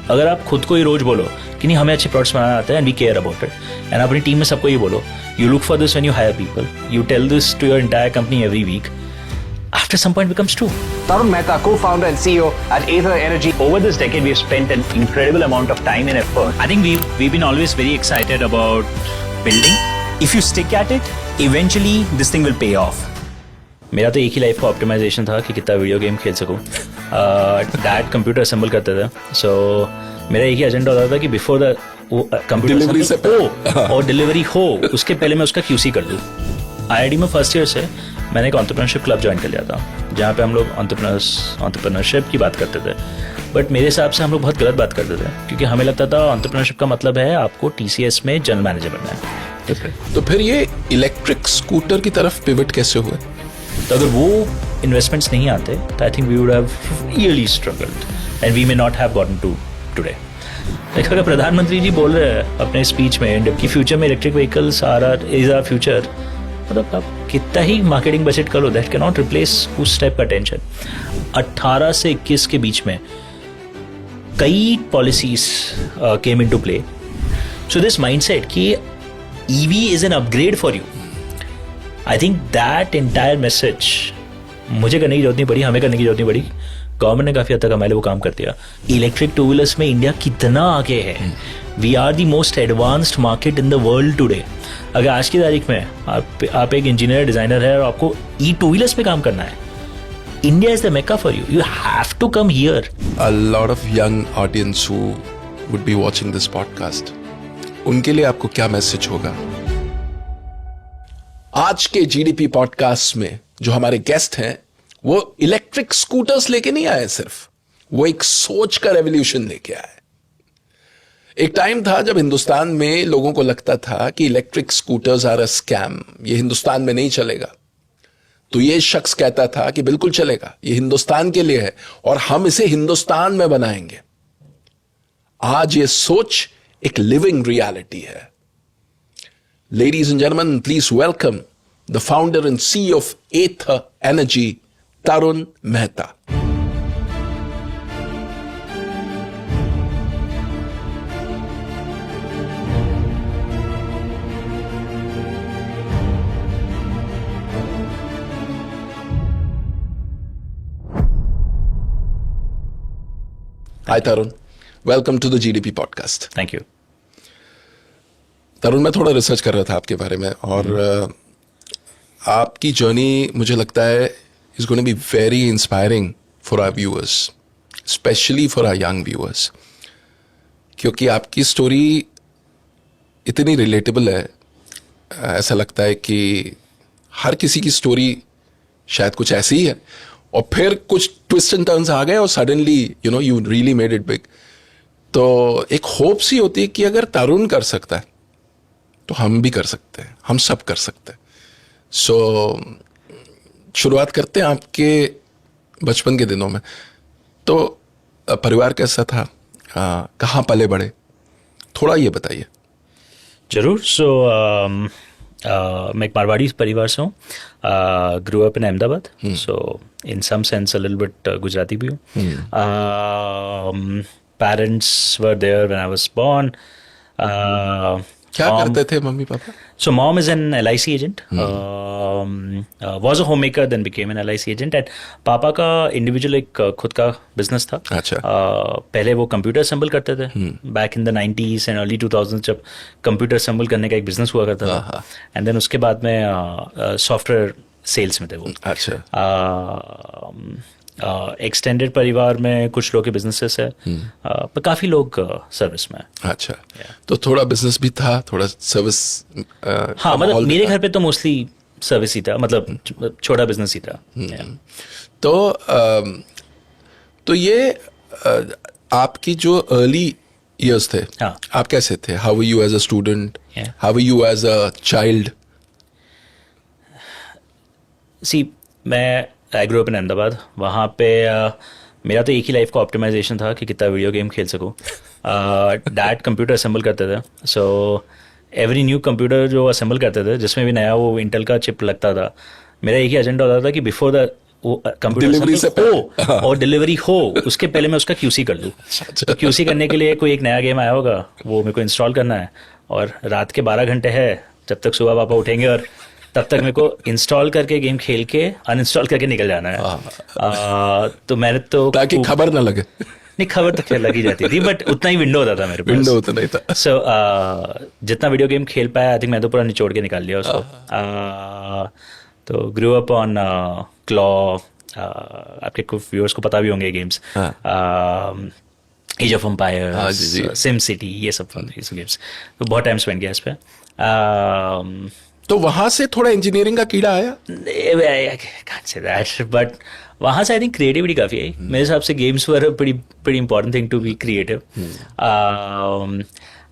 अगर आप खुद को ही रोज बोलो कि नहीं हमें अच्छे प्रोडक्ट्स बनाना आता है and we care about it, and अपनी टीम में सबको ये बोलो, you look for this when you hire people, you tell this to your entire company every week, after some point becomes true. Tarun Mehta, co-founder and CEO at Ather Energy. Over this decade, we've spent an incredible amount of time and effort. I think we've been always very excited about building. If you stick at it, eventually this thing will pay off. मेरा तो एक ही life का optimisation था कि कितना video game खेल सकूं. Dad computer assemble करते थे, सो मेरा एक ही एजेंडा होता था कि बिफोर द कंप्यूटर हो और डिलीवरी हो उसके पहले मैं उसका QC कर दूं. IIT में फर्स्ट ईयर से मैंने एक एंटरप्रेन्योरशिप क्लब ज्वाइन कर लिया था, जहाँ पे हम लोग एंटरप्रेन्योरशिप की बात करते थे. बट मेरे हिसाब से हम लोग बहुत गलत बात करते थे, क्योंकि हमें लगता था एंटरप्रेन्योरशिप का मतलब है आपको TCS में जनरल मैनेजर बनना है. तो फिर ये इलेक्ट्रिक स्कूटर की तरफ पिवट कैसे हुए? तो अगर वो इन्वेस्टमेंट्स नहीं आते तो I think we would have really struggled and we may not have gotten to today. अगर प्रधानमंत्री जी बोल रहे हैं अपने स्पीच में कि फ्यूचर में electric vehicles is our future, मतलब आप कितना ही मार्केटिंग बजट करो, दैट कैन नॉट रिप्लेस उस टाइप का टेंशन. 18 से 21 के बीच में कई policies came into play. So this mindset कि EV is an upgrade for you, I think that entire message मुझे करने की जरूरत नहीं पड़ी, हमें करने की जरूरत नहीं पड़ी. गवर्नमेंट ने काफी हद तक हमारे वो काम कर दिया. इलेक्ट्रिक टू व्हीलर्स में इंडिया कितना आगे है. We are the most advanced market in the world today. अगर आज की तारीख में आप एक इंजीनियर डिजाइनर है और आपको टू व्हीलर्स में काम करना है, India is the make a for you. You have to come here. A lot of young audience who would be watching this podcast, उनके लिए आपको क्या मैसेज होगा? आज के GDP पॉडकास्ट में जो हमारे गेस्ट हैं वो इलेक्ट्रिक स्कूटर्स लेके नहीं आए, सिर्फ वो एक सोच का रेवोल्यूशन लेके आए. एक टाइम था जब हिंदुस्तान में लोगों को लगता था कि electric scooters are a scam, ये हिंदुस्तान में नहीं चलेगा. तो ये शख्स कहता था कि बिल्कुल चलेगा, ये हिंदुस्तान के लिए है और हम इसे हिंदुस्तान में बनाएंगे. आज ये सोच एक लिविंग रियलिटी है. Ladies and gentleman, please welcome the founder and CEO of Ather Energy, Tarun Mehta. Hi Tarun, welcome to the GDP podcast. Thank you. Tarun, मैं थोड़ा रिसर्च कर रहा था आपके बारे में और आपकी जर्नी मुझे लगता है is going to be very inspiring for our viewers, specially for our young viewers, क्योंकि आपकी स्टोरी इतनी रिलेटेबल है. ऐसा लगता है कि हर किसी की स्टोरी शायद कुछ ऐसी ही है और फिर कुछ ट्विस्ट एंड टर्न्स आ गए और suddenly you really made it big. तो एक होप सी होती है कि अगर तरुण कर सकता है तो हम भी कर सकते हैं, हम सब कर सकते हैं. सो शुरुआत करते हैं आपके बचपन के दिनों में. तो परिवार कैसा था, कहाँ पले बड़े, थोड़ा ये बताइए. जरूर. सो मैं एक मारवाड़ी परिवार से हूँ. Grow up in Ahmedabad, so in some sense a little bit Gujarati भी हूँ. Parents were there when I was born. क्या करते थे mummy papa? So mom is an LIC agent, was a homemaker, then became an LIC agent. And पापा का individual एक खुद का बिजनेस था. अच्छा. पहले वो कंप्यूटर असेंबल करते थे back in the 90s and early 2000s, जब कंप्यूटर असेंबल करने का एक बिजनेस हुआ करता था. एंड देन उसके बाद में सॉफ्टवेयर सेल्स में थे वो. अच्छा. एक्सटेंडेड परिवार में कुछ लोग के बिजनेसेस है, पर काफी लोग सर्विस में. अच्छा. तो थोड़ा बिजनेस भी था, थोड़ा सर्विस. हाँ, मतलब मेरे घर पे तो मोस्टली सर्विस ही था, मतलब छोटा बिजनेस ही था. तो ये आपकी जो अर्ली ईयर्स थे, हाँ. आप कैसे थे? How were you as a student, how were you as a child? I grow up in Ahmedabad. वहाँ पे मेरा तो एक ही लाइफ का ऑप्टिमाइजेशन था कि कितना वीडियो गेम खेल सकूं. डैड कंप्यूटर असेंबल करते थे, सो एवरी न्यू कंप्यूटर जो असेंबल करते थे जिसमें भी नया वो इंटेल का चिप लगता था, मेरा एक ही एजेंडा होता था कि बिफोर द कंप्यूटर Delivery से हो और डिलीवरी हो उसके पहले मैं उसका QC कर दूँ. तो QC करने के लिए कोई एक नया गेम आया होगा, वो मेरे को इंस्टॉल करना है, और रात के 12 घंटे है जब तक सुबह पापा उठेंगे, और तब तक मेरे को इंस्टॉल करके गेम खेल के अनइंस्टॉल करके निकल जाना है. तो मैंने तो ताकि खबर ना लगे. नहीं, खबर तो खैर लगी जाती थी, बट उतना ही विंडो होता था मेरे पास. विंडो होता नहीं था. सो जितना वीडियो गेम खेल पाया, आई थिंक मैं तो पूरा निचोड़ के निकाल लिया उसको. तो ग्रो अप ऑन क्लॉ, आपके कुछ व्यूअर्स को पता भी होंगे games, age of empires, sim city, ये सब गेम्स. तो बहुत टाइम स्पेंड किया इस पे. तो वहां से थोड़ा इंजीनियरिंग का कीड़ा आया. I can't say that, but वहाँ से आई थिंक क्रिएटिविटी काफ़ी आई. मेरे हिसाब से games were pretty important thing to be creative.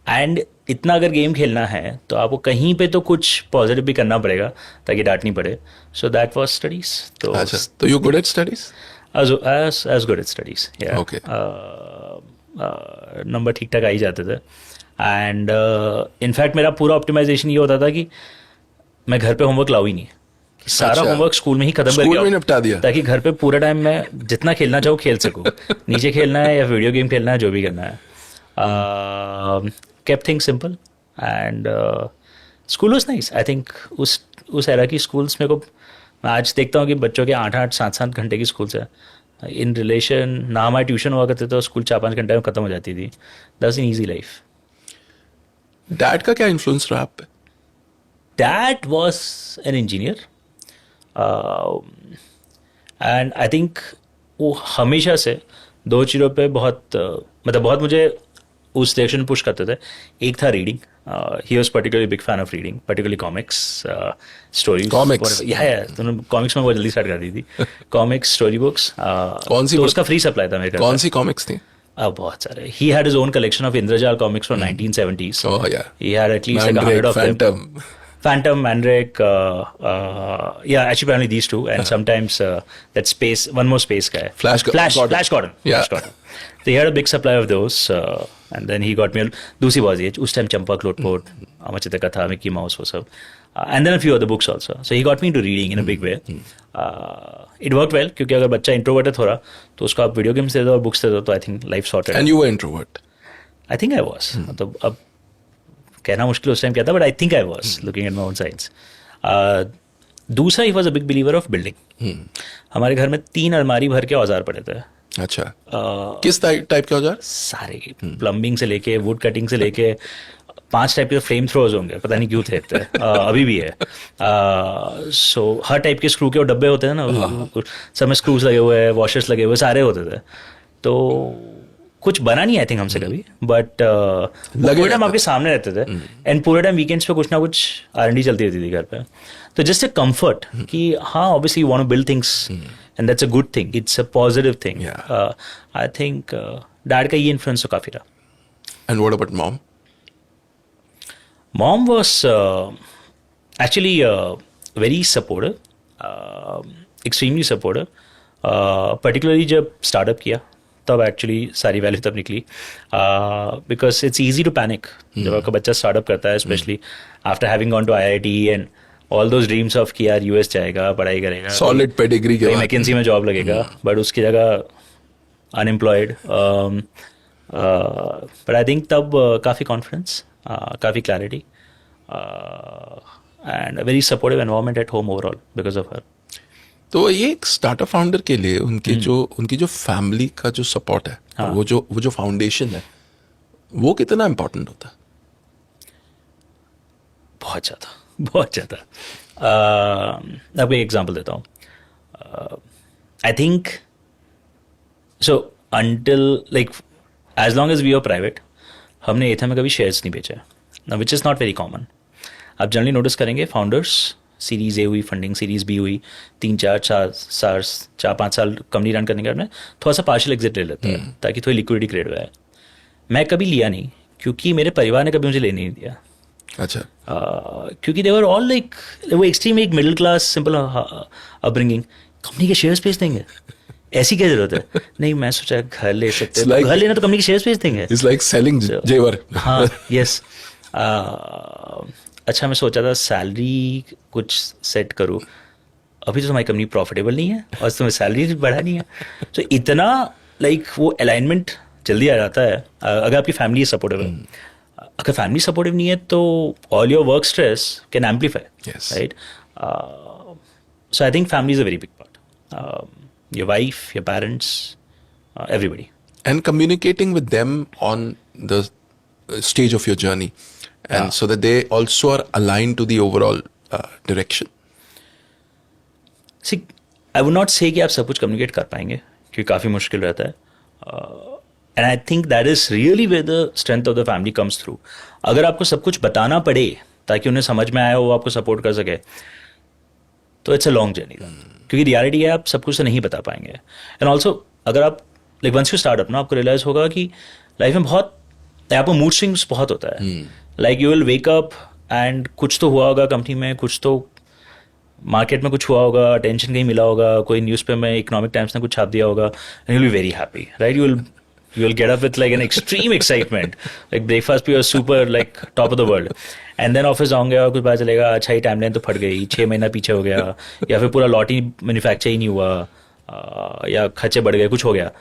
And इतना अगर गेम खेलना है तो आपको कहीं पे तो कुछ पॉजिटिव भी करना पड़ेगा ताकि डांट नहीं पड़े. So that was studies. तो अच्छा, तो you good at studies. as good at studies. Yeah. Okay. Number ठीक ठाक आ ही जाते थे. एंड इनफैक्ट मेरा पूरा ऑप्टिमाइजेशन ये होता था कि मैं घर पे होमवर्क लाऊं ही नहीं. सारा अच्छा। होमवर्क स्कूल में ही खत्म स्कूल में करके निपटा दिया. ताकि घर पे पूरा टाइम मैं जितना खेलना चाहूँ खेल सकूँ. नीचे खेलना है या वीडियो गेम खेलना है, जो भी करना है. Kept things simple and school was nice. I think उस एरा की स्कूल्स मेरे को, मैं आज देखता हूँ कि बच्चों के 8-8, 7-7 घंटे की स्कूल्स है. इन रिलेशन ना हमारी ट्यूशन हुआ करते तो स्कूल 4-5 घंटे में खत्म हो जाती थी. That's an easy life. Dad का क्या इन्फ्लुएंस रहा आप पे. Dad was an engineer, and I think वो हमेशा से दो चीज़ों पे बहुत मुझे उस डायरेक्शन में पुश करते थे. एक था reading. He was particularly big fan of reading, particularly comics, stories. Comics? Yeah. तो कॉमिक्स में बहुत जल्दी स्टार्ट कर दी थी. Comics, story books. कौन सी तो उसका फ्री सप्लाई था मेरे घर. कौन सी कॉमिक्स थी. बहुत सारे. He had his own collection of Indrajal comics from 1970s. Oh yeah. He had at least like 100 of them. Phantom, Mandrake, yeah, actually only these two, and sometimes that space, one more space guy. Flash Gordon. Flash Gordon. Yeah. Flash Gordon. So he had a big supply of those, and then he got me. दूसरी बात ये, उस time Champak, लोटपोट, अमरचित्र कथा, Mickey mouse वो सब, and then a few other books also. So he got me into reading in a big way. It worked well क्योंकि अगर बच्चा इंट्रोवर्ट है थोड़ा, तो उसको आप वीडियो गेम्स दे दो और बुक्स दे दो, तो I think life sorted. And you were introvert. I think I was. मतलब अब कहना मुश्किल उस टाइम क्या था, but I think I was looking at my own sides. दूसरा, he was a big believer of building. हमारे घर में 3 अलमारी भर के औजार पड़े थे. अच्छा. किस टाइप के औजार. सारे, प्लम्बिंग से लेके वुड कटिंग से लेके 5 टाइप के फ्लेम थ्रोज होंगे, पता नहीं क्यों थे इतने. अभी भी है. सो हर टाइप के स्क्रू के वो डब्बे होते हैं ना, सब में स्क्रूज लगे हुए हैं, वॉशर्स लगे हुए, सारे होते थे. तो कुछ बना नहीं आई थिंक हमसे कभी, बट पूरे टाइम आपके सामने रहते थे. एंड पूरे टाइम वीकेंड्स पे कुछ ना कुछ R&D चलती रहती थी घर पे. तो जस्ट ए कंफर्ट कि हाँ, obviously you want to build things and that's a good thing, it's a positive thing. I think dad का ये इन्फ्लुएंस तो काफी रहा. And what about mom. Mom was actually very supportive, extremely supportive. Particularly जब startup किया तब actually सारी value तब निकली, because it's easy to panic जब आपका बच्चा स्टार्टअप करता है, specially after having gone to IIT and all those dreams of कि यार US जाएगा, पढ़ाई करेगा, सॉलिड पेडिग्री के बाद मैकेंसी में जॉब लगेगा, बट उसकी जगह अनएम्प्लॉयड. बट आई थिंक तब काफ़ी कॉन्फिडेंस, काफ़ी clarity and a very supportive environment at home overall because of her. तो ये एक स्टार्टअप फाउंडर के लिए उनकी जो फैमिली का जो सपोर्ट है, हाँ. वो जो फाउंडेशन है, वो कितना इम्पोर्टेंट होता है. बहुत ज़्यादा. आपको एक एग्जांपल देता हूँ. I think so until like as long as we are private, हमने एथा में कभी शेयर्स नहीं बेचा, which is not very common. आप जनरली नोटिस करेंगे फाउंडर्स, सीरीज ए हुई, फंडिंग सीरीज बी हुई, 4-5 साल कंपनी रन करने के बाद में थोड़ा सा पार्शियल एग्जिट ले लेते हैं ताकि थोड़ी लिक्विडिटी क्रिएट हो जाए. मैं कभी लिया नहीं क्योंकि मेरे परिवार ने कभी मुझे लेने नहीं दिया. अच्छा. क्योंकि दे वर ऑल लाइक, वो एक्सट्रीम एक middle class simple upbringing, company के शेयर्स बेच देंगे, ऐसी क्या जरूरत है. नहीं, मैं सोचा घर ले सकते हैं, घर लेना तो कंपनी के शेयर्स बेच देंगे. इट्स लाइक सेलिंग जेवर. हाँ, यस. अच्छा, मैं सोचा था सैलरी कुछ सेट करूँ. अभी तो तुम्हारी कंपनी प्रॉफिटेबल नहीं है और तुम्हें सैलरी बढ़ा नहीं है. तो इतना लाइक वो अलाइनमेंट जल्दी आ जाता है अगर आपकी फैमिली सपोर्टिव है. अगर फैमिली सपोर्टिव नहीं है तो all your work stress can amplify, right? So I think family is a very big part. Your wife, your parents, everybody. And communicating with them on the stage of your journey, and so that they also are aligned to the overall direction. See, I would not say कि आप सब कुछ communicate कर पाएंगे क्योंकि काफ़ी मुश्किल रहता है. And I think that is really where the strength of the family comes through. अगर आपको सब कुछ बताना पड़े ताकि उन्हें समझ में आए, वो आपको सपोर्ट कर सके, तो इट्स अ लॉन्ग जर्नी. क्योंकि रियलिटी है आप सब कुछ तो नहीं बता पाएंगे. एंड ऑल्सो अगर आप like once you start up ना, आपको रियलाइज होगा कि लाइफ में बहुत आपको मूड स्विंग्स बहुत होता है. Like you will wake up and कुछ तो हुआ होगा कंपनी में, कुछ तो मार्केट में कुछ हुआ होगा, अटेंशन कहीं मिला होगा, कोई न्यूज़पेपर में, इकोनॉमिक टाइम्स ने कुछ छाप दिया होगा, and you will be very happy, right? You will get up with like an extreme excitement, like breakfast पे super like top of the world, and then office जाओगे और कुछ पता चलेगा अच्छा ही टाइमलाइन तो फट गई, 6 महीना पीछे हो गया, या फिर पूरा लॉट ही मैन्युफैक्चर ही नहीं हुआ, या खर्चे बढ़ गए, कुछ हो गया.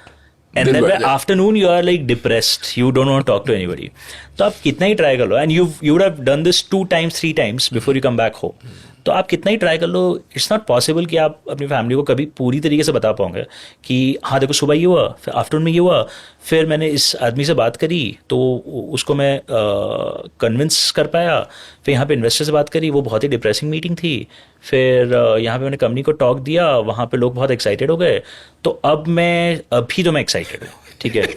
And then by afternoon you are like depressed, you don't want to talk to anybody. तो आप कितना ही ट्राई कर लो, and you would have done this 2 times 3 times before you come back home. तो आप कितना ही ट्राई कर लो, इट्स नॉट पॉसिबल कि आप अपनी फैमिली को कभी पूरी तरीके से बता पाओगे कि हाँ देखो सुबह ये हुआ, फिर आफ्टरनून में ये हुआ, फिर मैंने इस आदमी से बात करी तो उसको मैं कन्विंस कर पाया, फिर यहाँ पे इन्वेस्टर से बात करी, वो बहुत ही डिप्रेसिंग मीटिंग थी, फिर यहाँ पे मैंने कंपनी को टॉक दिया, वहाँ पे लोग बहुत एक्साइटेड हो गए, तो अभी तो मैं एक्साइटेड हूँ, ठीक है,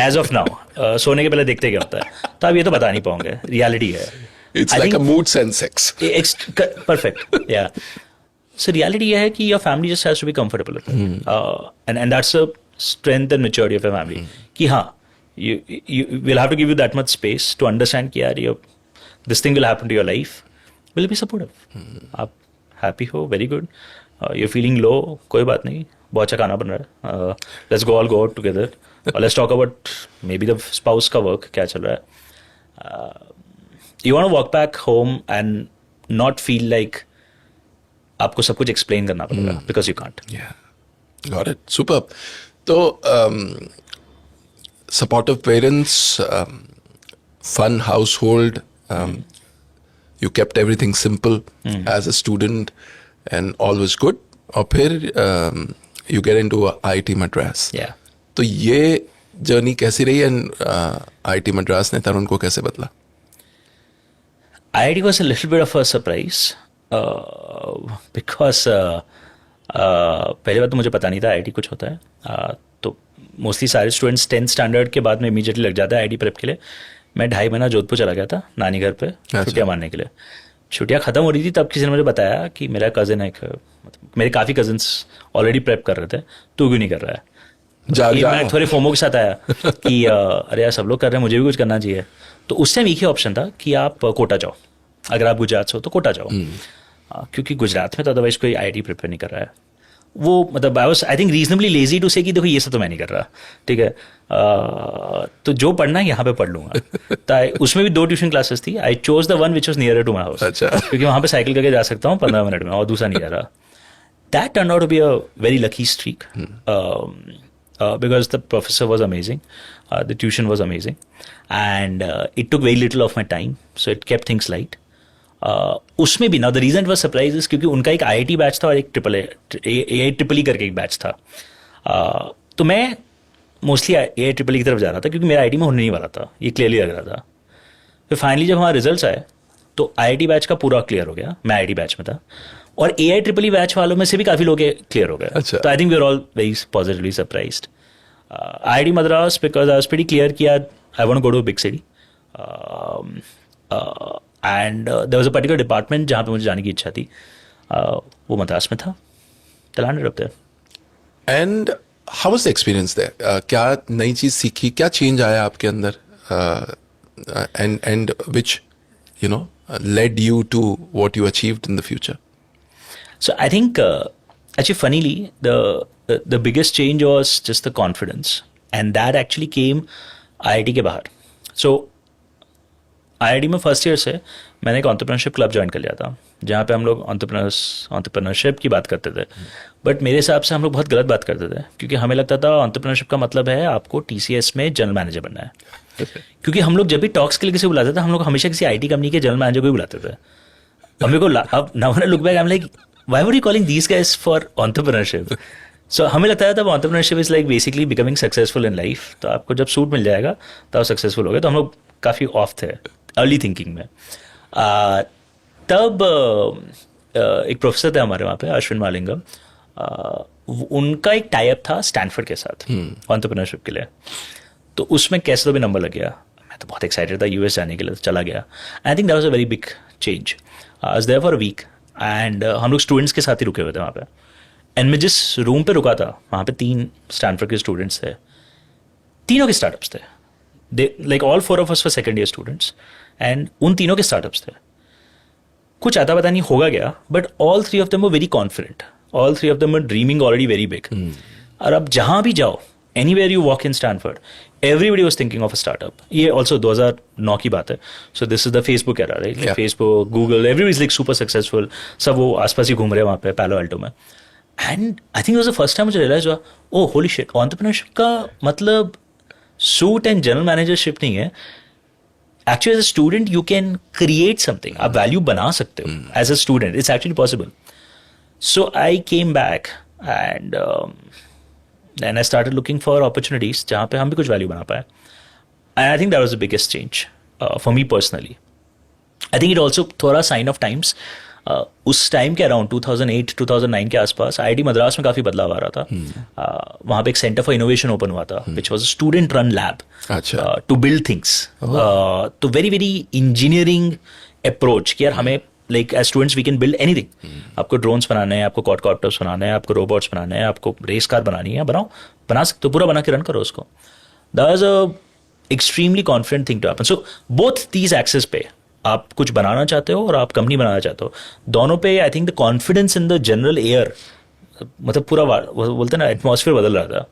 एज ऑफ नाउ. सोने के पहले देखते क्या होता है, तो आप ये तो बता नहीं पाओगे, रियलिटी है. It's like a mood sense sex. Perfect. Yeah. So reality है कि your family just has to be comfortable with it. And that's a strength and maturity of your family. कि हाँ, you will have to give you that much space to understand कि यार this thing will happen to your life. Will be supportive. आप happy हो, very good. You're feeling low, कोई बात नहीं, बहुत अच्छा खाना बन रहा है. Let's all go out together. Let's talk about maybe the spouse का work क्या चल रहा है. You want to walk back home and not feel like आपको सब कुछ explain करना पड़ेगा, because you can't. Yeah, got it. Super. तो supportive parents, fun household, you kept everything simple as a student and all was good. और फिर you get into IIT Madras. Yeah. तो ये journey कैसी रही and IIT Madras ने तरुण को कैसे बदला? IIT was a little bit of a surprise because पहले बात तो मुझे पता नहीं था IIT कुछ होता है. तो मोस्टली सारे स्टूडेंट्स 10th स्टैंडर्ड के बाद में इमीडिएटली लग जाता है IIT प्रेप के लिए. मैं 2.5 महीना जोधपुर चला गया था नानी घर पे छुट्टियाँ मारने के लिए. छुट्टियाँ ख़त्म हो रही थी तब किसी ने मुझे बताया कि मेरा कज़न है, मतलब मेरे काफ़ी कज़न्स ऑलरेडी प्रेप कर रहे थे, तू क्यों नहीं कर रहा है? मैं थोड़े फोमो के साथ आया कि अरे यार सब लोग कर रहे हैं, मुझे भी कुछ करना चाहिए. तो उस टाइम एक ही ऑप्शन था कि आप कोटा जाओ, अगर आप गुजरात से हो तो कोटा जाओ, क्योंकि गुजरात में तो अदरवाइज कोई IIT प्रिपेयर नहीं कर रहा है. वो मतलब I think reasonably lazy to say कि देखो ये सब तो मैं नहीं कर रहा, ठीक है, तो जो पढ़ना है यहाँ पे पढ़ लूंगा. तो उसमें भी 2 ट्यूशन क्लासेस थी. I chose the one which was near to my house, क्योंकि वहाँ पे साइकिल करके जा सकता हूँ 15 मिनट में, और दूसरा नहीं जा रहा. That turn out to be a very lucky streak. Because the professor was amazing, the tuition was amazing, and it took very little of my time, so it kept things light. उसमें भी ना the reason was surprise is क्योंकि उनका एक IIT batch था और एक AIEEE करके एक बैच था. तो मैं मोस्टली AIEEE की तरफ जा रहा था क्योंकि मेरा IIT में होने नहीं वाला था, ये क्लियरली लग रहा था. फिर फाइनली जब हमारे रिजल्ट्स आए तो IIT बैच का पूरा क्लियर हो गया, मैं IIT बैच में था, और AIEEE बैच वालों में से भी काफ़ी लोग क्लियर हो गए. अच्छा. तो I think we are all very positively surprised. IIT Madras, because I was pretty clear कि यार I want to go to a big city, and there was a particular department जहाँ पे मुझे जाने की इच्छा थी, वो मद्रास में था. landed up there. And how was the experience there? क्या नई चीज़ सीखी, क्या चेंज आया आपके अंदर, and which led you to what you achieved in the future? So I think actually funnily the biggest change was just the confidence, and that actually came IIT के बाहर. So IIT में first year से मैंने एक entrepreneurship club join कर लिया था, जहाँ पे हम लोग एंटरप्रेन्योरशिप की बात करते थे, बट मेरे हिसाब से हम लोग बहुत गलत बात करते थे, क्योंकि हमें लगता था एंटरप्रेन्योरशिप का मतलब है आपको TCS में जनरल मैनेजर बनना है. क्योंकि हम लोग जब भी टॉक्स के लिए किसी बुलाते थे, हम लोग हमेशा किसी IT कंपनी के जनरल मैनेजर को ही बुलाते थे. अब मेरे को अब now when I look back I am like, why were you calling these guys for entrepreneurship? So हमें लगता है तब entrepreneurship is like basically becoming successful in life. तो आपको जब सूट मिल जाएगा तो आप सक्सेसफुल हो गए. तो हम लोग काफ़ी ऑफ थे अर्ली थिंकिंग में. तब एक प्रोफेसर थे हमारे वहाँ पे, अश्विन मालिंगम. उनका एक टाई अप था स्टैनफोर्ड के साथ एंटरप्रेन्योरशिप के लिए. तो उसमें कैसे तो भी नंबर लग गया. मैं तो बहुत एक्साइटेड था US जाने के लिए, तो चला गया. I think that was a very big change. I was there for a week and हम लोग स्टूडेंट्स के साथ ही रुके हुए थे वहाँ पे. एंड मैं जिस रूम पे रुका था वहाँ पे 3 स्टैनफोर्ड के स्टूडेंट्स थे. तीनों के स्टार्टअप्स थे. They like all 4 of us were second year students and उन तीनों के स्टार्टअप्स थे. कुछ आता पता नहीं होगा गया, but all 3 of them were very confident. All 3 of them were dreaming already very big. और अब जहाँ भी जाओ, anywhere you walk in Stanford, everybody was thinking of a startup. ये also 2009 की बात है. So this is the Facebook era, right? Like Facebook, Google, everybody is like super successful. सब वो आसपास ही घूम रहे हैं वहाँ पे Palo Alto में. And I think it was the first time मुझे realize हुआ, oh holy shit, entrepreneurship का मतलब suit and general managership नहीं है. Actually as a student you can create something. आप value बना सकते हो as a student. It's actually possible. So I came back and then I started looking for opportunities जहाँ पे हम भी कुछ वैल्यू बना पाए. And I think that was the biggest change for me personally. I think it also थोड़ा sign of times. उस time के अराउंड 2008-2009 के आसपास IIT मद्रास में काफ़ी बदलाव आ रहा था. वहाँ पे एक सेंटर फॉर इनोवेशन ओपन हुआ था, which was a student run lab to build things. तो very very engineering approach कि यार हमें like as students we can build anything. आपको ड्रोन्स बनाने हैं, आपको quadcopters बनाने हैं, आपको रोबोट्स बनाने हैं, आपको रेस कार बनानी है, बना सकते हो, पूरा बना के रन करो उसको. That was a extremely confident thing to happen. So both these axes पे आप कुछ बनाना चाहते हो और आप कंपनी बनाना चाहते हो, दोनों पे I think the confidence in the general air, मतलब पूरा बोलते हैं ना एटमॉस्फेयर बदल रहा था.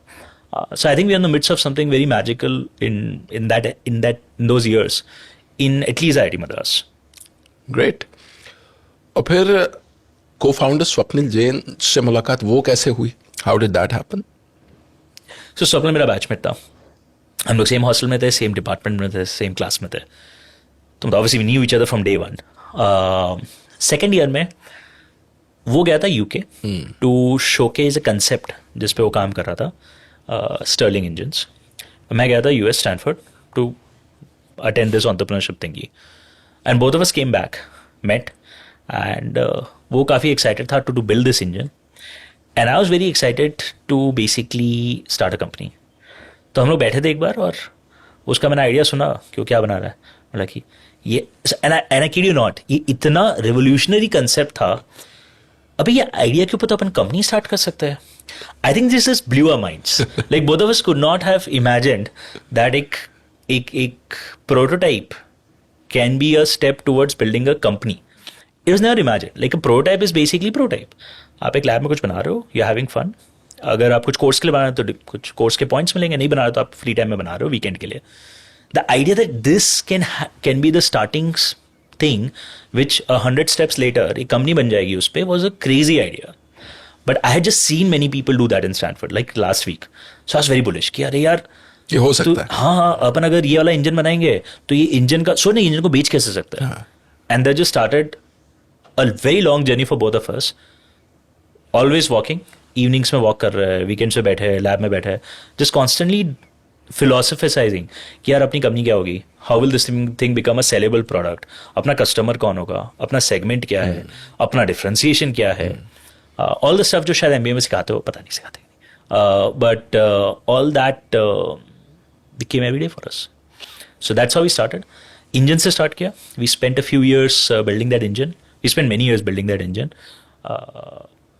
So I think we are in the midst of something very magical in those years in at least IIT Madras. Great. और फिर co-founder स्वप्निल जैन से मुलाकात वो कैसे हुई? How did that happen? So Swapnil मेरा बैचमेट था. हम लोग सेम हॉस्टल में थे, सेम डिपार्टमेंट में थे, सेम क्लास में थे. तो obviously we knew each other from day one. Second year में वो गया था UK to showcase a concept जिस पे वो काम कर रहा था, Sterling Engines. मैं गया था US Stanford to attend this entrepreneurship thingy. And both of us came back, met, and वो काफ़ी excited था to build this engine. And I was very excited to basically start a company. तो हम लोग बैठे थे एक बार और उसका मैंने आइडिया सुना कि वो क्या बना रहा है. मतलब कि ये and I kid you not, ये इतना revolutionary concept था. अभी ये आइडिया के ऊपर तो अपन कंपनी स्टार्ट कर सकते हैं. I think this is blue our minds. Like both of us could not have imagined that एक prototype can be a step towards building a company. It was never imagined. Like a prototype is basically prototype. आप एक lab में कुछ बना रहे हो, you are having fun. अगर आप कुछ कोर्स के लिए बना रहे हो तो कुछ कोर्स के पॉइंट्स मिलेंगे, नहीं बना रहे तो आप फ्री टाइम में बना रहे हो वीकेंड के लिए. The idea that this can be the starting thing which 100 steps later एक कंपनी बन जाएगी उस पे, was a crazy idea. But I had just seen many people do that in Stanford like last week. So I was very bullish कि अरे यार ये हो सकता है. हाँ, अपन अगर ये वाला इंजन बनाएंगे तो ये इंजन का सोने इंजन को बेच कैसे सकते हैं. And that just started a very long journey for both of us. Always walking, evenings में walk कर रहे हैं, weekends में बैठे हैं, लैब में बैठे हैं, just constantly philosophizing कि यार अपनी कंपनी क्या होगी, how will this thing become a saleable product, अपना कस्टमर कौन होगा, अपना सेगमेंट क्या है, अपना डिफ्रेंसिएशन क्या है. ऑल द स्टफ जो शायद MBA में सिखाते हो, पता नहीं सिखाते, but all that became every day for us. So that's how we started. Engine से स्टार्ट किया. We spent a few years building that engine. We spent many years building that engine,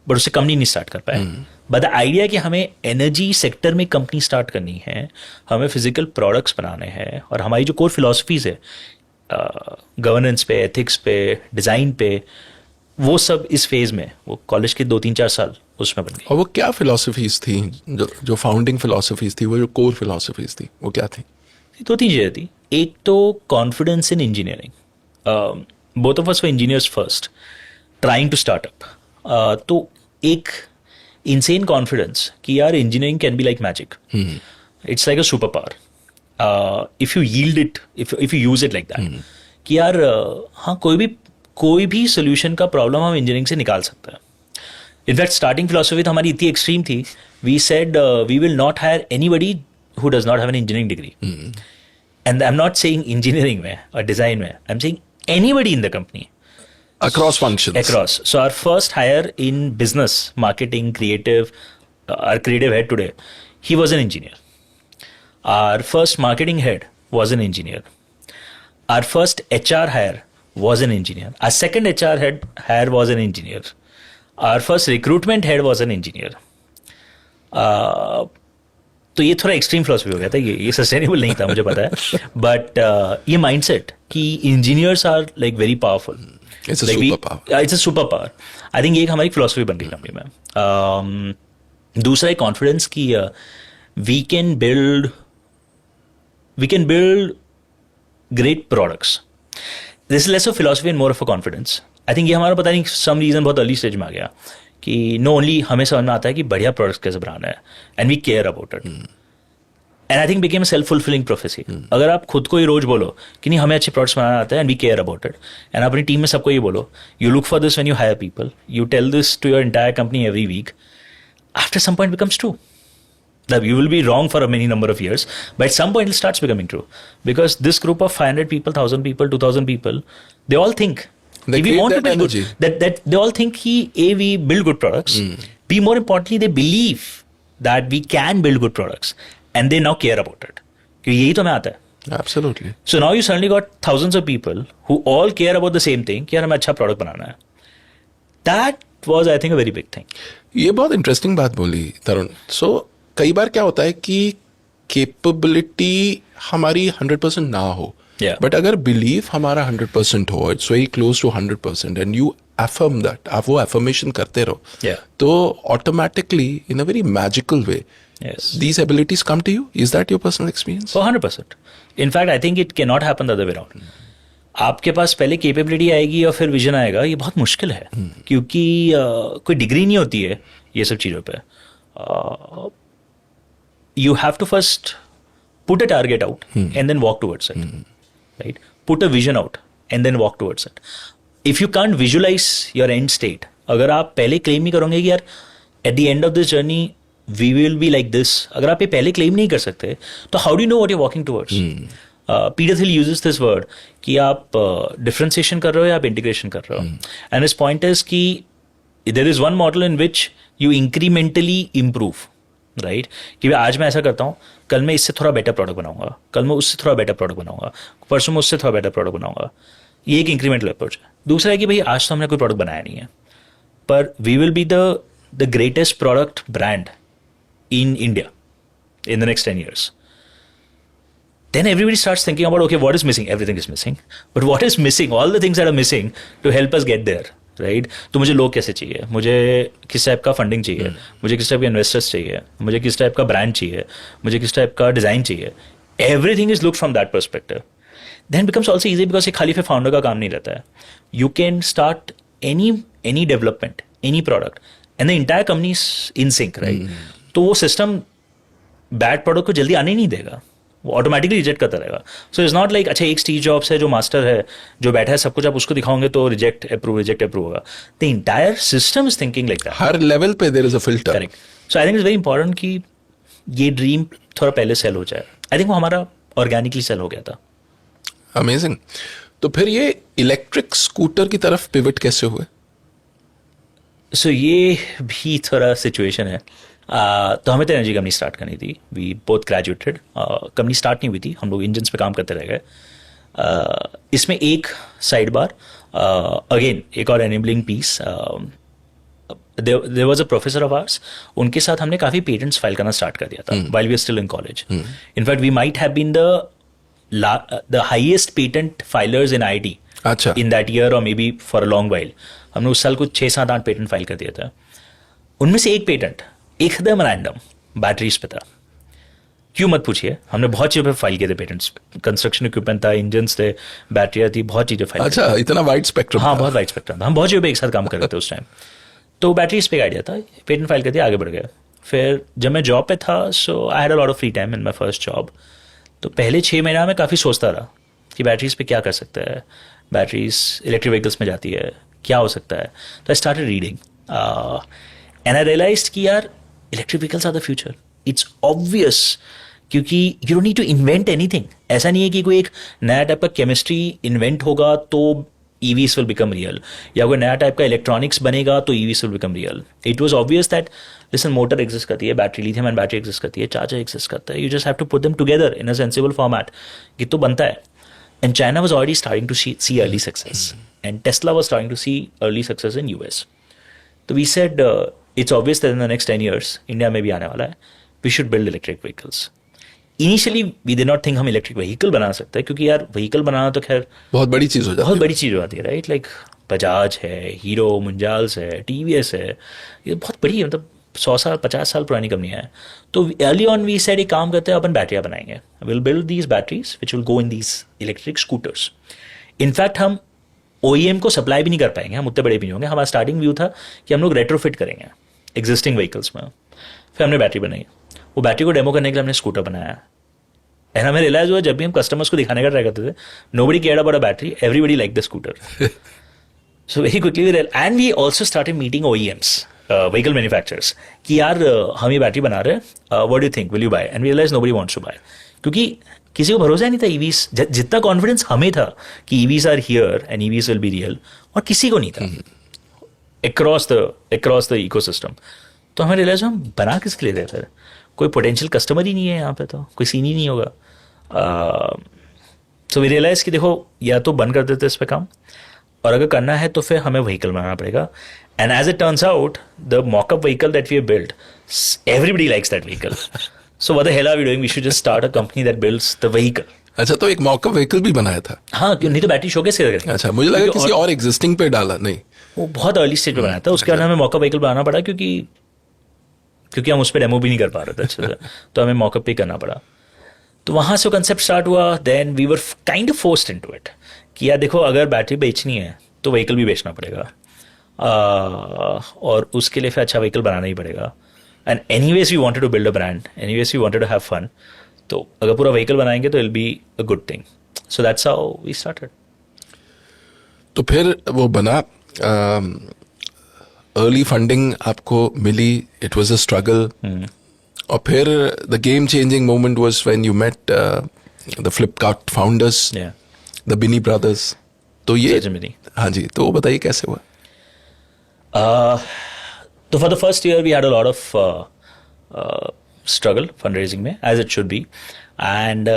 but उससे company नहीं start कर पाए. But the idea कि हमें energy sector में company start करनी है, हमें फिजिकल प्रोडक्ट्स बनाने हैं, और हमारी जो कोर फिलॉसफीज है गवर्नेंस पे, एथिक्स पे, डिज़ाइन पे, वो सब इस फेज में वो कॉलेज के 2-3-4 साल उसमें बन गई. और वो क्या फिलॉसफीज थी जो फाउंडिंग फिलॉसफीज थी, वो जो कोर फिलॉसफीज थी, वो क्या थी? 2-3 चीज़ें थी. एक तो confidence in engineering. Both of us were engineers first. Trying to startup, तो एक insane confidence कि यार engineering can be like magic. It's like a superpower. If you yield it, if you use it like that, कि यार हाँ कोई भी solution का problem हम engineering से निकाल सकते हैं. In fact, starting philosophy तो हमारी इतनी extreme थी. We said we will not hire anybody who does not have an engineering degree. And I'm not saying engineering में or design में. I'm saying anybody in the company. Across functions. Across. So our first hire in business, marketing, creative, our creative head today, he was an engineer. Our first marketing head was an engineer. Our first HR hire was an engineer. Our second HR head hire was an engineer. Our first recruitment head was an engineer. तो ये थोड़ा extreme philosophy हो गया था, ये sustainable नहीं था, मुझे पता है, बट ये माइंडसेट कि engineers are like very powerful. It's a superpower. It's a superpower. I think ये एक हमारी फिलोसफी बन गई कंपनी में. दूसरा एक कॉन्फिडेंस कि we can build great products. This is less of philosophy and more of a confidence. I think ये हमारा पता नहीं some reason बहुत early stage में आ गया कि no only हमें समझ में आता है कि बढ़िया प्रोडक्ट्स कैसे बनाना है and we care about it. And I think became a self-fulfilling prophecy. अगर आप खुद को ही रोज बोलो कि नहीं हमें अच्छे प्रोडक्ट्स बनाना आता है and we care about it, and अपनी टीम में सबको ये बोलो, you look for this when you hire people, you tell this to your entire company every week, after some point it becomes true. That you will be wrong for a many number of years, but at some point it starts becoming true. Because this group of 500 people, 1,000 people, 2,000 people, they all think they we want to build energy. good. That they all think we build good products. B, more importantly, they believe that we can build good products. And they now care about it. क्योंकि यही तो हमें आता है. Absolutely. So now you suddenly got thousands of people who all care about the same thing कि यार हमें अच्छा प्रोडक्ट बनाना है. That was, I think, a very big thing. ये बहुत इंटरेस्टिंग बात बोली तरुण. So कई बार क्या होता है कि कैपेबिलिटी हमारी 100% ना हो, बट अगर बिलीव हमारा 100% हो, it's very close to 100%, and you affirm that, आप वो affirmation करते रहो, तो automatically in a very magical way these abilities come to you. Is that your personal experience? 100%. In fact, I think it cannot happen the other way around. आपके पास पहले capability आएगी और फिर विजन आएगा, ये बहुत मुश्किल है क्योंकि कोई डिग्री नहीं होती है ये सब चीज़ों पे. You have to first put a target out and then walk towards it. Right? Put a vision out and then walk towards it. If you can't visualize your end state, अगर आप पहले क्लेम नहीं करोगे कि यार at the end of this journey we will be like this, अगर आप ये पहले क्लेम नहीं कर सकते तो how do you know what you're walking towards? Peter Thiel uses this word कि आप differentiation कर रहे हो या आप integration कर रहे हो. And his point is कि there is one model in which you incrementally improve. Right कि आज मैं ऐसा करता हूँ, कल मैं इससे थोड़ा बेटर प्रोडक्ट बनाऊंगा, कल मैं उससे थोड़ा बेटर प्रोडक्ट बनाऊंगा, परसों मैं उससे थोड़ा बेटर प्रोडक्ट बनाऊंगा. ये एक इंक्रीमेंटल अप्रोच है. दूसरा है कि भाई आज तो हमने कोई प्रोडक्ट बनाया नहीं है, पर we will be the greatest product brand in India in the next 10 years. Then everybody starts thinking about, okay, what is missing? Everything is missing. But what is missing? All the things that are missing to help us get there. Right तो मुझे लोग कैसे चाहिए, मुझे किस type का funding चाहिए, मुझे किस टाइप के इन्वेस्टर्स चाहिए, मुझे किस टाइप का ब्रांड चाहिए, मुझे किस टाइप का डिजाइन चाहिए. Everything is look from that perspective. Then becomes also easy because ये खाली फिर फाउंडर का काम नहीं रहता है. You can start any development, any product and the entire company is in sync. Right तो वो सिस्टम बैड प्रोडक्ट को जल्दी आने नहीं देगा, वो ऑटोमेटिकली रिजेक्ट करता रहेगा. सो इट्स नॉट लाइक अच्छा एक स्टीव जॉब्स है जो मास्टर है जो बैठा है सब कुछ आप उसको दिखाओगे तो रिजेक्ट अप्रूव होगा. The entire system is thinking like that. हर लेवल पे there is a filter. Correct. So I think it's very important कि ये ड्रीम थोड़ा पहले सेल हो जाए. आई थिंक वो हमारा ऑर्गेनिकली सेल हो गया था. अमेजिंग. तो फिर ये इलेक्ट्रिक स्कूटर की तरफ पिवट कैसे हुए? सो ये भी थोड़ा सिचुएशन है. तो हमें तो एनर्जी कंपनी स्टार्ट करनी थी. We both graduated. Company start नहीं हुई थी, हम लोग इंजन्स पे काम करते रह गए. इसमें एक साइड बार अगेन एक और enabling piece. There was a professor of arts, उनके साथ हमने काफ़ी पेटेंट्स फाइल करना स्टार्ट कर दिया था while we are still in college. In fact we might have been the highest patent filers in IIT अच्छा इन दैट ईयर और maybe for a long while. हमने उस साल कुछ 6-7-8 पेटेंट फाइल कर दिया था. उनमें से एक पेटेंट एकदम रैंडम बैटरीज पे था. क्यों मत पूछिए, हमने बहुत चीज़ों पे फाइल किए थे पेटेंट्स, कंस्ट्रक्शन इक्विपमेंट था, इंजन्स थे, बैटरियाँ थी, बहुत चीज़ें फाइल। अच्छा, इतना वाइड स्पेक्ट्रम? हाँ, बहुत वाइड स्पेक्ट्रम था, हम बहुत चीज़ों पे एक साथ काम कर रहे थे उस टाइम। तो बैटरीज पे आइडिया था, पेटेंट फाइल कर दिया, आगे बढ़ गया। फिर जब मैं जॉब पे था, so I had a lot of free time in my first job. तो पहले 6 महीना में काफ़ी सोचता रहा कि बैटरीज पे क्या कर सकता है, बैटरीज इलेक्ट्रिक व्हीकल्स में जाती है, क्या हो सकता है। तो I started reading and I realized कि यार electric vehicles are the future, it's obvious, क्योंकि you don't need to invent anything. ऐसा नहीं है कि कोई एक नया टाइप का केमिस्ट्री इन्वेंट होगा तो EVs will become real, या कोई नया टाइप का इलेक्ट्रॉनिक्स बनेगा तो EVs will become real. It was obvious that listen, motor exist करती है, battery lithium and battery exist करती है, चार्जर एग्जिस्ट करता है, you just have to put them together in a sensible format, कि तो बनता है. And China was already starting to see early success, and Tesla was starting to see early success in US. So we said it's obvious that in the next 10 years India में भी आने वाला है, we should build electric vehicles. Initially we did not think हम electric vehicle बना सकते हैं, क्योंकि यार व्हीकल बनाना तो खैर बहुत बड़ी चीज़ हो जाती है, बहुत बड़ी चीज़ हो जाती है, राइट? लाइक बजाज है, हीरो मुंजाल्स है, TVS है, ये बहुत बड़ी है, मतलब 100 साल 50 साल पुरानी कंपनियाँ हैं. तो अर्ली ऑन वी सेड एक काम करते हैं, अपन बैटरियाँ बनाएंगे, will build these batteries which will go in these electric scooters. In fact हम OEM को सप्लाई भी नहीं कर पाएंगे, हम उतने बड़े भी नहीं होंगे. हमारा स्टार्टिंग व्यू था कि हम लोग रेट्रोफिट करेंगे एग्जिस्टिंग व्हीकल्स में. फिर हमने बैटरी बनाई, वो बैटरी को डेमो करने के लिए हमने स्कूटर बनाया. एंड हमें रियलाइज हुआ जब भी हम कस्टमर्स को दिखाने का ट्राई करते थे, nobody cared about a battery, everybody like the scooter. So very quickly and we also started meeting OEMs, vehicle manufacturers, कि यार हम ये बैटरी बना रहे हैं, what do you think, will you buy? And we realise nobody wants to buy, क्योंकि किसी को भरोसा नहीं था EVs. जितना कॉन्फिडेंस हमें था कि EVs are here and EVs will be real, और किसी को नहीं था अक्रॉस द इकोसिस्टम. तो हमें रियलाइज हम बना किसके लिए रहे थे, कोई पोटेंशियल कस्टमर ही नहीं है यहाँ पे, तो कोई सीन ही नहीं होगा. सो वी रियलाइज कि देखो या तो बंद कर देते इस पे काम, और अगर करना है तो फिर हमें व्हीकल बनाना पड़ेगा. And as it turns out, the mockup vehicle that we have built, everybody likes that vehicle. So what the hell are we doing, we should just start a company that builds the vehicle. अच्छा, तो एक mock-up vehicle भी बनाया था? हाँ, क्यों नहीं, तो बैटरी शोकेस करेंगे. अच्छा, मुझे लगा किसी और एग्जिस्टिंग पे डाला. नहीं, वो बहुत अर्ली स्टेज पे बनाया था, उसके बाद हमें मॉकअप व्हीकल बनाना पड़ा, क्योंकि हम उस पर डेमो भी नहीं कर पा रहे थे अच्छे से, तो हमें मॉकअप पे करना पड़ा. तो वहाँ से वो कंसेप्ट स्टार्ट हुआ. Then we were kind of forced into it कि यार देखो, अगर बैटरी बेचनी है तो व्हीकल भी बेचना पड़ेगा, और उसके लिए फिर अच्छा व्हीकल बनाना ही पड़ेगा. And anyways we wanted to build a brand, anyways we wanted to have fun. तो अगर पूरा व्हीकल बनाएंगे तो it will be a good thing. So that's how we started. तो फिर वो बना, अर्ली फंडिंग आपको मिली, इट वाज अ स्ट्रगल. और फिर the game changing moment was when you met the Flipkart founders, the Binny brothers. तो ये, हाँ जी, तो बताइए कैसे हुआ? तो for the first year we had a lot of struggle fund raising में, as it should be. And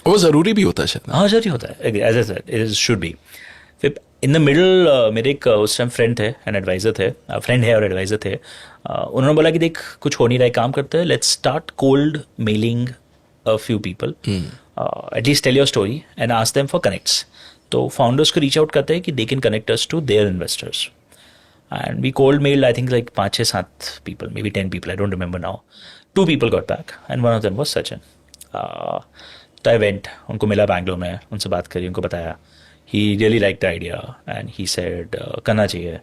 वो ज़रूरी भी होता है शायद. हाँ, जरूरी होता है, as I said, it should be. फिर इन द मिडल मेरे एक उस टाइम फ्रेंड थे एंड एडवाइजर थे, फ्रेंड है और एडवाइजर थे. उन्होंने बोला कि देख, कुछ हो नहीं रहा है, काम करते हैं, let's start cold mailing a few people, at least tell your story and ask them for connects. तो फाउंडर्स को रीच आउट करते हैं कि they can connect us to their investors. And we cold mailed I think like 5-6-7 people, maybe 10 people, I don't remember now. 2 people got back and one of them was Sachin. तो I went, उनको मिला बैंगलोर में, उनसे बात करी, उनको बताया. He really liked the idea and he said करना चाहिए.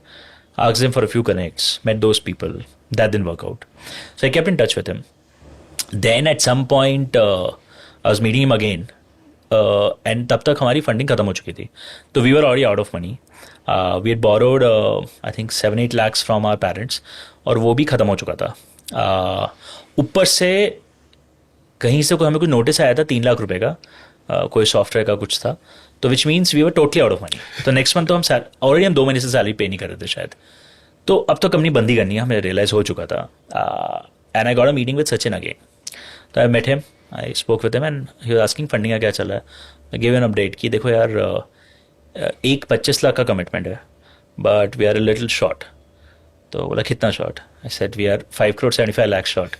Asked him for a few connects, met those people, that didn't work out. So I kept in touch with him. Then at some point I was meeting him again, and तब तक हमारी funding खत्म हो चुकी थी. तो we were already out of money. We had borrowed I think 7-8 lakhs from our parents, और वो भी खत्म हो चुका था. ऊपर से कहीं से कोई हमें कुछ नोटिस आया था 3 लाख रुपए का, कोई सॉफ्टवेयर का कुछ था. तो which means we were totally out of money. तो नेक्स्ट मंथ तो हम ऑलरेडी हम 2 महीने से सैलरी पे नहीं कर रहे थे शायद. तो अब तो कंपनी बंद ही करनी है, हमें रियलाइज हो चुका था. And I got a meeting with Sachin again. तो I met him, I spoke with him and he was asking funding का क्या चल रहा है. आई गिव एन अपडेट कि देखो यार, एक 25 लाख का कमिटमेंट है, but we are a little short. तो बोला कितना short? I said we are 5 crore 75 lakh short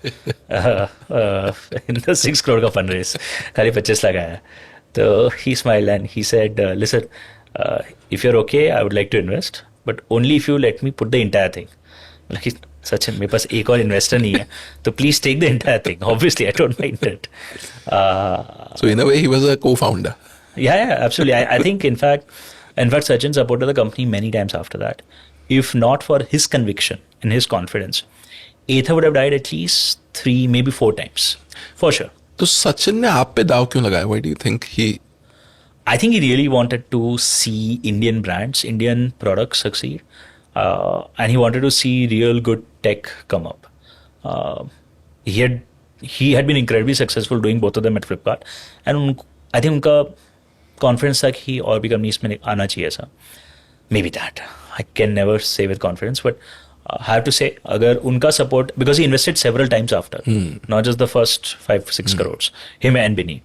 in the 6 crore का फंड रेस, खाली 25 लाख आया. So he smiled and he said, listen, if you're okay, I would like to invest, but only if you let me put the entire thing. Like, Sachin मेरे पास एक और investor नहीं है, तो please take the entire thing. Obviously I don't mind it. So in a way, he was a co-founder. Yeah, absolutely. I think in fact, Sachin supported the company many times after that. If not for his conviction and his confidence, Ather would have died at least 3, maybe 4 times, for sure. तो सचिन ने आप पे दाव क्यों लगाया? Why do you think he? I think he really wanted to see Indian brands, Indian products succeed, and he wanted to see real good tech come up. He had been incredibly successful doing both of them at Flipkart, and I think उनका confidence था कि और भी companies में आना चाहिए था. Maybe that. I can never say with confidence, but I have to say, अगर उनका support, because he invested several times after, not just the first 5-6 crores, him and Binny.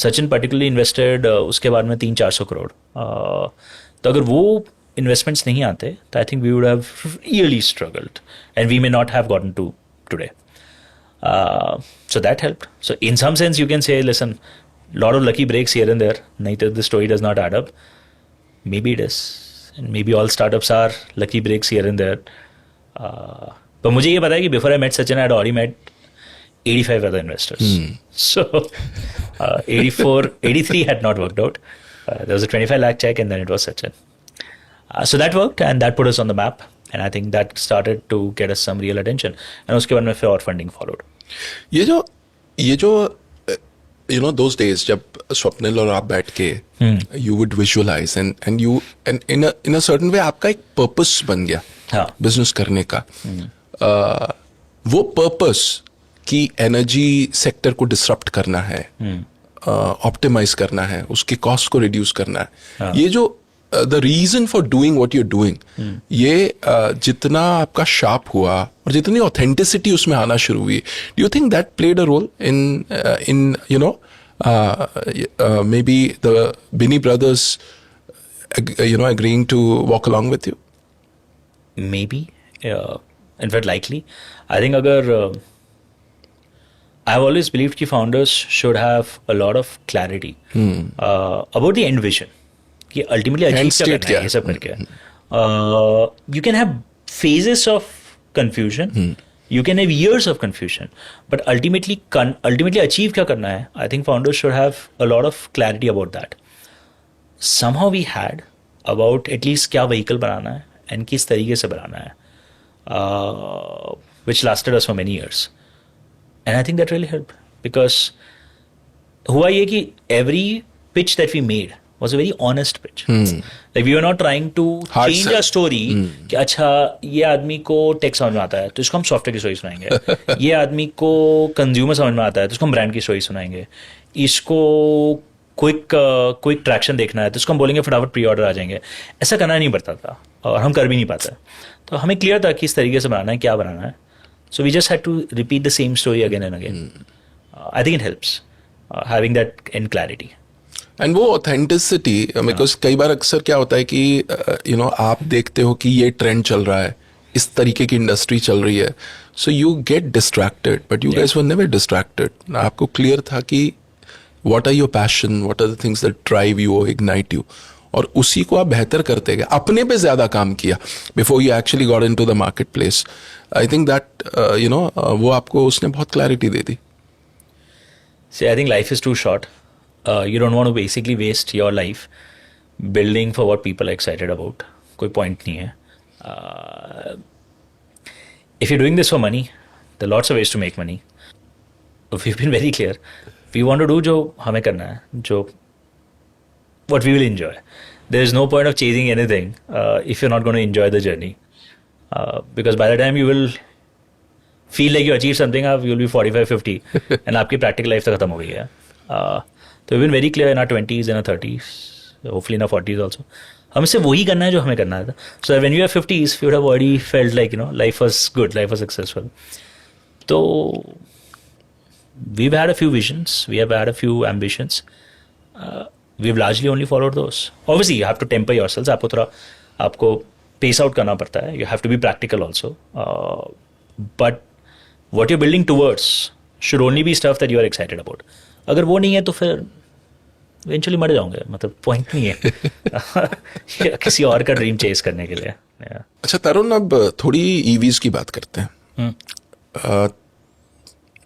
Sachin particularly invested उसके बाद में 300-400 crore. तो अगर वो investments नहीं आते, तो I think we would have really struggled, and we may not have gotten to today. So that helped. So in some sense, you can say, listen, lot of lucky breaks here and there. नहीं तो the story does not add up. Maybe it is. And maybe all startups are lucky breaks here and there. But मुझे ये पता है कि before I met Sachin, I had already met 85 other investors. So 83 had not worked out. There was a 25 lakh check, and then it was Sachin. So that worked, and that put us on the map. And I think that started to get us some real attention. And उसके बाद में फिर और funding followed. ये जो you know those days जब स्वप्निल और आप बैठ के you would visualize and in a certain way आपका एक purpose बन गया business करने का. वो purpose कि energy sector को disrupt करना है, optimize करना है, उसके cost को reduce करना है. ये जो the reason for doing what you're doing, ये जितना आपका sharp हुआ और जितनी authenticity उसमें आना शुरू हुई, do you think that played a role in you know maybe the Binny brothers you know agreeing to walk along with you? Maybe, in fact likely. I think अगर I've always believed that founders should have a lot of clarity about the end vision. कि ultimately achieve क्या करना है ये सब करके. You can have phases of confusion, you can have years of confusion, but ultimately achieve क्या करना है. I think founders should have a lot of clarity about that. Somehow we had about at least क्या vehicle बनाना है and किस तरीके से बनाना है, which lasted us for many years. And I think that really helped, because हुआ ये कि every pitch that we made was a very honest pitch. Like we were not trying to change a story कि अच्छा ये आदमी को take समझ में आता है तो इसको हम सॉफ्टवेयर की स्टोरी सुनाएंगे, ये आदमी को कंज्यूमर समझ में आता है तो इसको हम ब्रांड की स्टोरी सुनाएंगे, इसको क्विक ट्रैक्शन देखना है तो इसको हम बोलेंगे फटाफट प्री ऑर्डर आ जाएंगे. ऐसा करना नहीं पड़ता था और हम कर भी नहीं पाते. तो हमें क्लियर था कि इस तरीके से बनाना है, क्या बनाना है. So we just had to repeat the same story again and again. I think it helps having that in clarity. And वो ऑथेंटिसिटी, बिकॉज कई बार अक्सर क्या होता है कि यू नो आप देखते हो कि ये ट्रेंड चल रहा है, इस तरीके की इंडस्ट्री चल रही है, so you get distracted, but you guys were never distracted. आपको क्लियर था कि what are your passion, what are the things that drive you और इग्नाइट यू, और उसी को आप बेहतर करते गए, अपने पे ज्यादा काम किया before you actually got into the market place. I think that you know वो आपको उसने बहुत clarity they the. See, I think life is too short. You don't want to basically waste your life building for what people are excited about. कोई point नहीं है. If you're doing this for money, there are lots of ways to make money. We've been very clear. We want to do जो हमें करना है, जो what we will enjoy. There is no point of chasing anything if you're not going to enjoy the journey. Because by the time you will feel like you achieved something, you will be 45-50 and आपकी practical life तो खत्म हो गई है. So we've been very clear in our 20s, in our 30s, hopefully in our 40s also. हमें सिर्फ वही करना है जो हमें करना था. So when we were 50s, we would have already felt like, you know, life was good, life was successful. So we've had a few visions, we have had a few ambitions. We've largely only followed those. Obviously, you have to temper yourselves. आपको थोड़ा आपको pace out करना पड़ता है. You have to be practical also. But what you're building towards should only be stuff that you are excited about. अगर वो नहीं है तो फिर इवेंचुअली मर जाओगे, मतलब पॉइंट नहीं है किसी और का ड्रीम चेस करने के लिए. Yeah. अच्छा तरुण, अब थोड़ी ईवीज की बात करते हैं.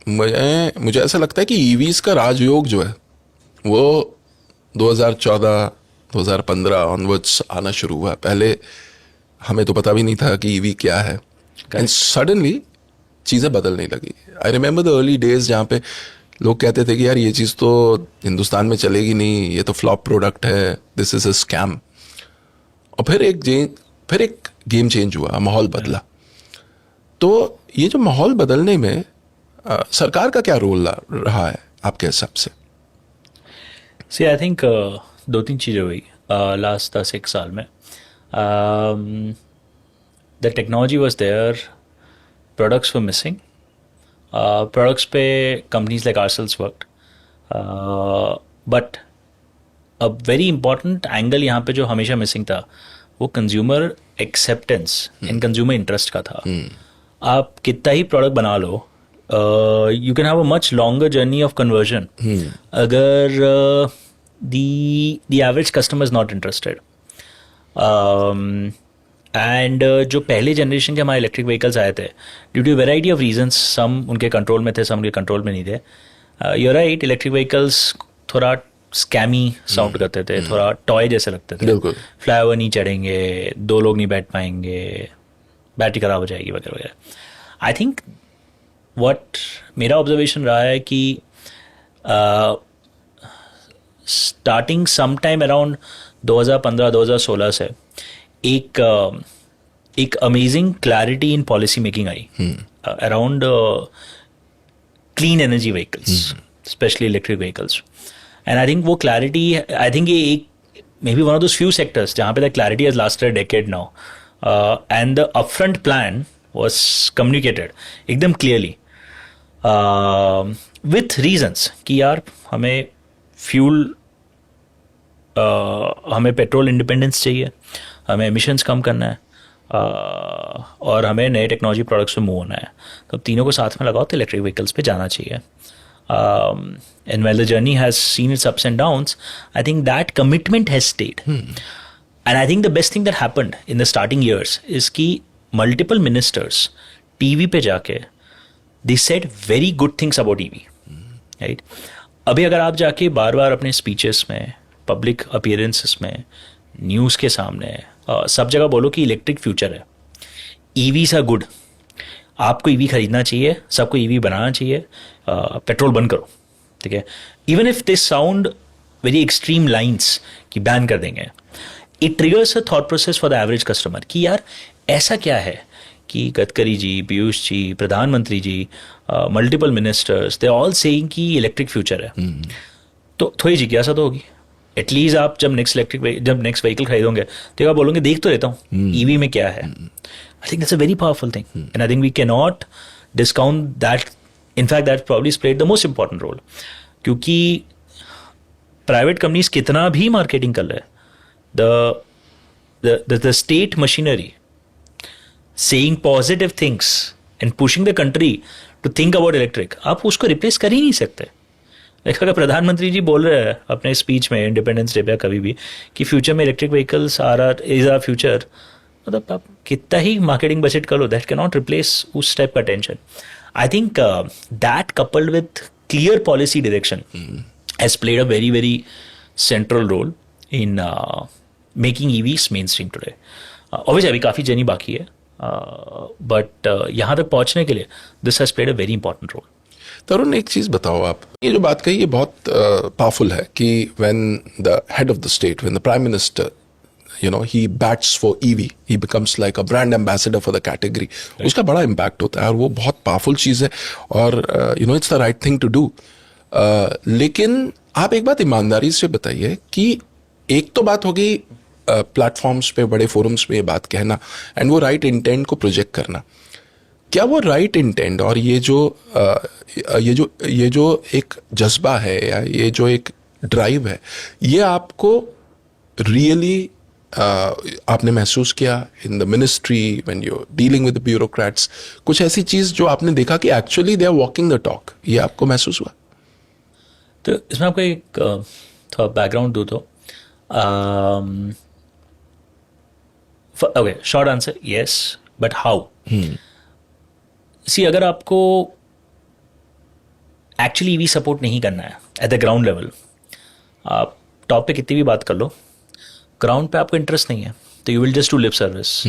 मुझे ऐसा लगता है कि ईवीज का राजयोग जो है वो 2014 2015 ऑनवर्ड्स आना शुरू हुआ. पहले हमें तो पता भी नहीं था कि ईवी क्या है, एंड सडनली चीज़ें बदलने लगी. I remember the early days जहाँ पे लोग कहते थे कि यार ये चीज़ तो हिंदुस्तान में चलेगी नहीं, ये तो फ्लॉप प्रोडक्ट है, दिस इज अ स्कैम. और फिर एक गेम चेंज हुआ, माहौल बदला. तो ये जो माहौल बदलने में सरकार का क्या रोल रहा है आपके हिसाब से? सी आई थिंक 2-3 चीज़ें हुई लास्ट 10-1 साल में. The technology was there, products were missing. Products पे companies like ourselves worked, but a very important angle यहाँ पे जो हमेशा मिसिंग था वो consumer acceptance and consumer interest का था. आप कितना ही प्रोडक्ट बना लो, you can have a much longer journey of conversion अगर the average customer is not interested. And जो पहले जनरेशन के हमारे इलेक्ट्रिक व्हीकल्स आए थे, due to variety of reasons, सम उनके कंट्रोल में थे, सम उनके कंट्रोल में नहीं थे. यू राइट, इलेक्ट्रिक व्हीकल्स थोड़ा स्कैमी साउंड करते थे, थोड़ा टॉय जैसे लगते थे. बिल्कुल. फ्लाईओवर नहीं चढ़ेंगे, 2 लोग नहीं बैठ पाएंगे, बैटरी खराब हो जाएगी वगैरह वगैरह. आई थिंक व्हाट मेरा ऑब्जर्वेशन रहा है कि स्टार्टिंग सम टाइम अराउंड 2015-2016 से एक amazing clarity in policy making I around clean energy vehicles, specially electric vehicles. And I think वो क्लैरिटी, आई थिंक ये एक may be one of those few sectors जहाँ पे the clarity has lasted a decade now, and the upfront plan was communicated एकदम clearly with reasons कि यार हमें fuel, हमें पेट्रोल इंडिपेंडेंस चाहिए, हमें एमिशंस कम करना है, और हमें नए टेक्नोलॉजी प्रोडक्ट्स पे मूव होना है. तो तीनों को साथ में लगाओ तो इलेक्ट्रिक व्हीकल्स पे जाना चाहिए. And while the journey has seen its ups and downs, I think that commitment has stayed. And I think the best thing that happened in the starting years is कि multiple ministers TV पे जाके they said very good things about EV. Right? अभी अगर आप जाके बार बार अपने speeches में, public appearances में, न्यूज़ के सामने, सब जगह बोलो कि इलेक्ट्रिक फ्यूचर है, EVs are good, आपको EV खरीदना चाहिए, सबको EV बनाना चाहिए, पेट्रोल बंद करो, ठीक है. Even if this sound very extreme lines कि बैन कर देंगे, it triggers a thought process for the average customer कि यार ऐसा क्या है कि गडकरी जी, पीयूष जी, प्रधानमंत्री ji, multiple ministers, they all saying कि इलेक्ट्रिक फ्यूचर है. तो थोड़ी जिज्ञासा तो होगी. एटलीस्ट आप जब नेक्स्ट व्हीकल खरीदोगे तो आप बोलोगे देख तो लेता हूँ ईवी में क्या है. I think that's a very powerful thing, and I think we can not discount that. In fact, that probably played the most important role. क्योंकि प्राइवेट कंपनीज कितना भी मार्केटिंग कर रहे, the state machinery saying positive things and pushing the country to think about electric, आप उसको replace कर ही नहीं सकते. लाइक अगर प्रधानमंत्री जी बोल रहे हैं अपने स्पीच में इंडिपेंडेंस डे पे कभी भी कि फ्यूचर में electric vehicles is our future, मतलब आप कितना ही मार्केटिंग बजट कर लो, दैट कैन नॉट रिप्लेस उस टाइप का tension. I think that coupled with clear policy direction has played a very, very central role in making EVs mainstream today. Obviously, अभी काफ़ी जर्नी बाकी है, but यहाँ तक पहुँचने के लिए this has played a very important role. तरुण, एक चीज़ बताओ आप, ये जो बात कही ये बहुत पावरफुल है कि when the head of the state, when the prime minister, he bats for EV, he becomes like a brand ambassador for the category. उसका बड़ा impact होता है और वो बहुत powerful चीज़ है और it's the right thing to do. लेकिन आप एक बात ईमानदारी से बताइए कि एक तो बात होगी प्लेटफॉर्म्स पे, बड़े फोरम्स पे ये बात कहना एंड वो राइट इंटेंट को प्रोजेक्ट करना. क्या वो राइट इंटेंट और ये जो एक जज्बा है या ये जो एक ड्राइव है, ये आपको रियली आपने महसूस किया in the ministry when you dealing with the bureaucrats? कुछ ऐसी चीज जो आपने देखा कि actually they are walking the talk, ये आपको महसूस हुआ? तो इसमें आपको एक थोड़ा बैकग्राउंड दूँ तो okay, short answer yes, but how? See, अगर आपको एक्चुअली ईवी सपोर्ट नहीं करना है एट द ग्राउंड लेवल, आप टॉप पे कितनी भी बात कर लो, ग्राउंड पे आपको इंटरेस्ट नहीं है तो you will just do lip service.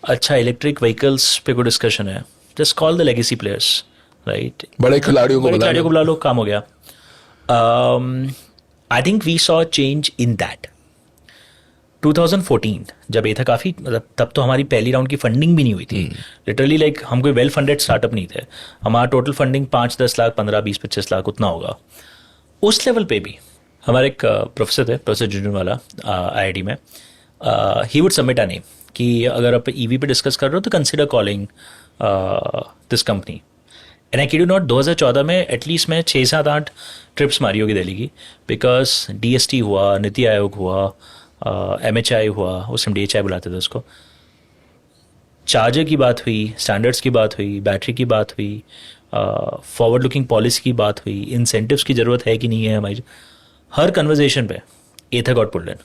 अच्छा, इलेक्ट्रिक व्हीकल्स पे कोई डिस्कशन है, just call the legacy players, right? बड़े खिलाड़ियों को बुला लो, काम हो गया. I think we saw change in that 2014 जब ये था. काफ़ी मतलब तब तो हमारी पहली राउंड की फंडिंग भी नहीं हुई थी. लिटरली लाइक हम कोई वेल फंडेड स्टार्टअप नहीं थे. हमारा टोटल फंडिंग 5-10 लाख, 15-20-25 लाख उतना होगा. उस लेवल पे भी हमारे एक प्रोफेसर थे, प्रोफेसर जुनवाला IIT में, he would submit a name कि अगर आप ईवी पे डिस्कस कर रहे हो तो consider calling this company. And I kid you not, 2014 में एटलीस्ट मैं 6-7-8 ट्रिप्स मारी होगी दिल्ली की, बिकॉज DST हुआ, नीति आयोग हुआ, MHI हुआ, उस समय DHI बुलाते थे उसको, चार्जर की बात हुई, स्टैंडर्ड्स की बात हुई, बैटरी की बात हुई, फॉरवर्ड लुकिंग पॉलिसी की बात हुई, इंसेंटिव्स की ज़रूरत है कि नहीं है हमारी. हर कन्वर्जेशन पे एथर गॉट पुल्ड इन.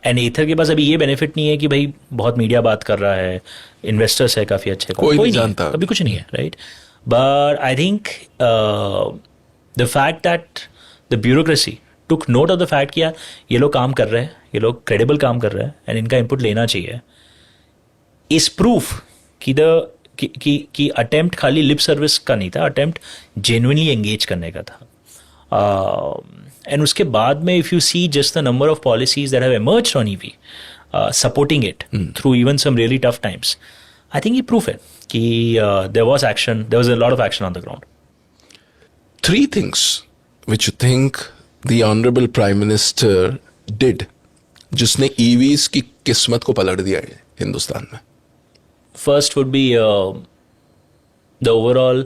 एंड एथर के पास अभी ये बेनिफिट नहीं है कि भाई बहुत मीडिया बात कर रहा है, इन्वेस्टर्स है काफ़ी अच्छे, कोई नहीं जानता, अभी कुछ नहीं है, right? But I think the fact that the bureaucracy took note of the fact कि यार ये लोग काम कर रहे हैं, ये लोग क्रेडिबल काम कर रहे हैं एंड इनका इनपुट लेना चाहिए, इस प्रूफ कि अटेम्प्ट खाली लिप सर्विस का नहीं था, अटेम्प्ट जेन्युइनली एंगेज करने का था. एंड उसके बाद में if you see just the number of policies that have emerged on EV supporting it through even some really tough times, I think ये प्रूफ है कि there was action, there was a lot of action on the ground. 3 things which you think the honorable Prime Minister did जिसने EVs की किस्मत को पलट दिया है हिंदुस्तान में. First would be the overall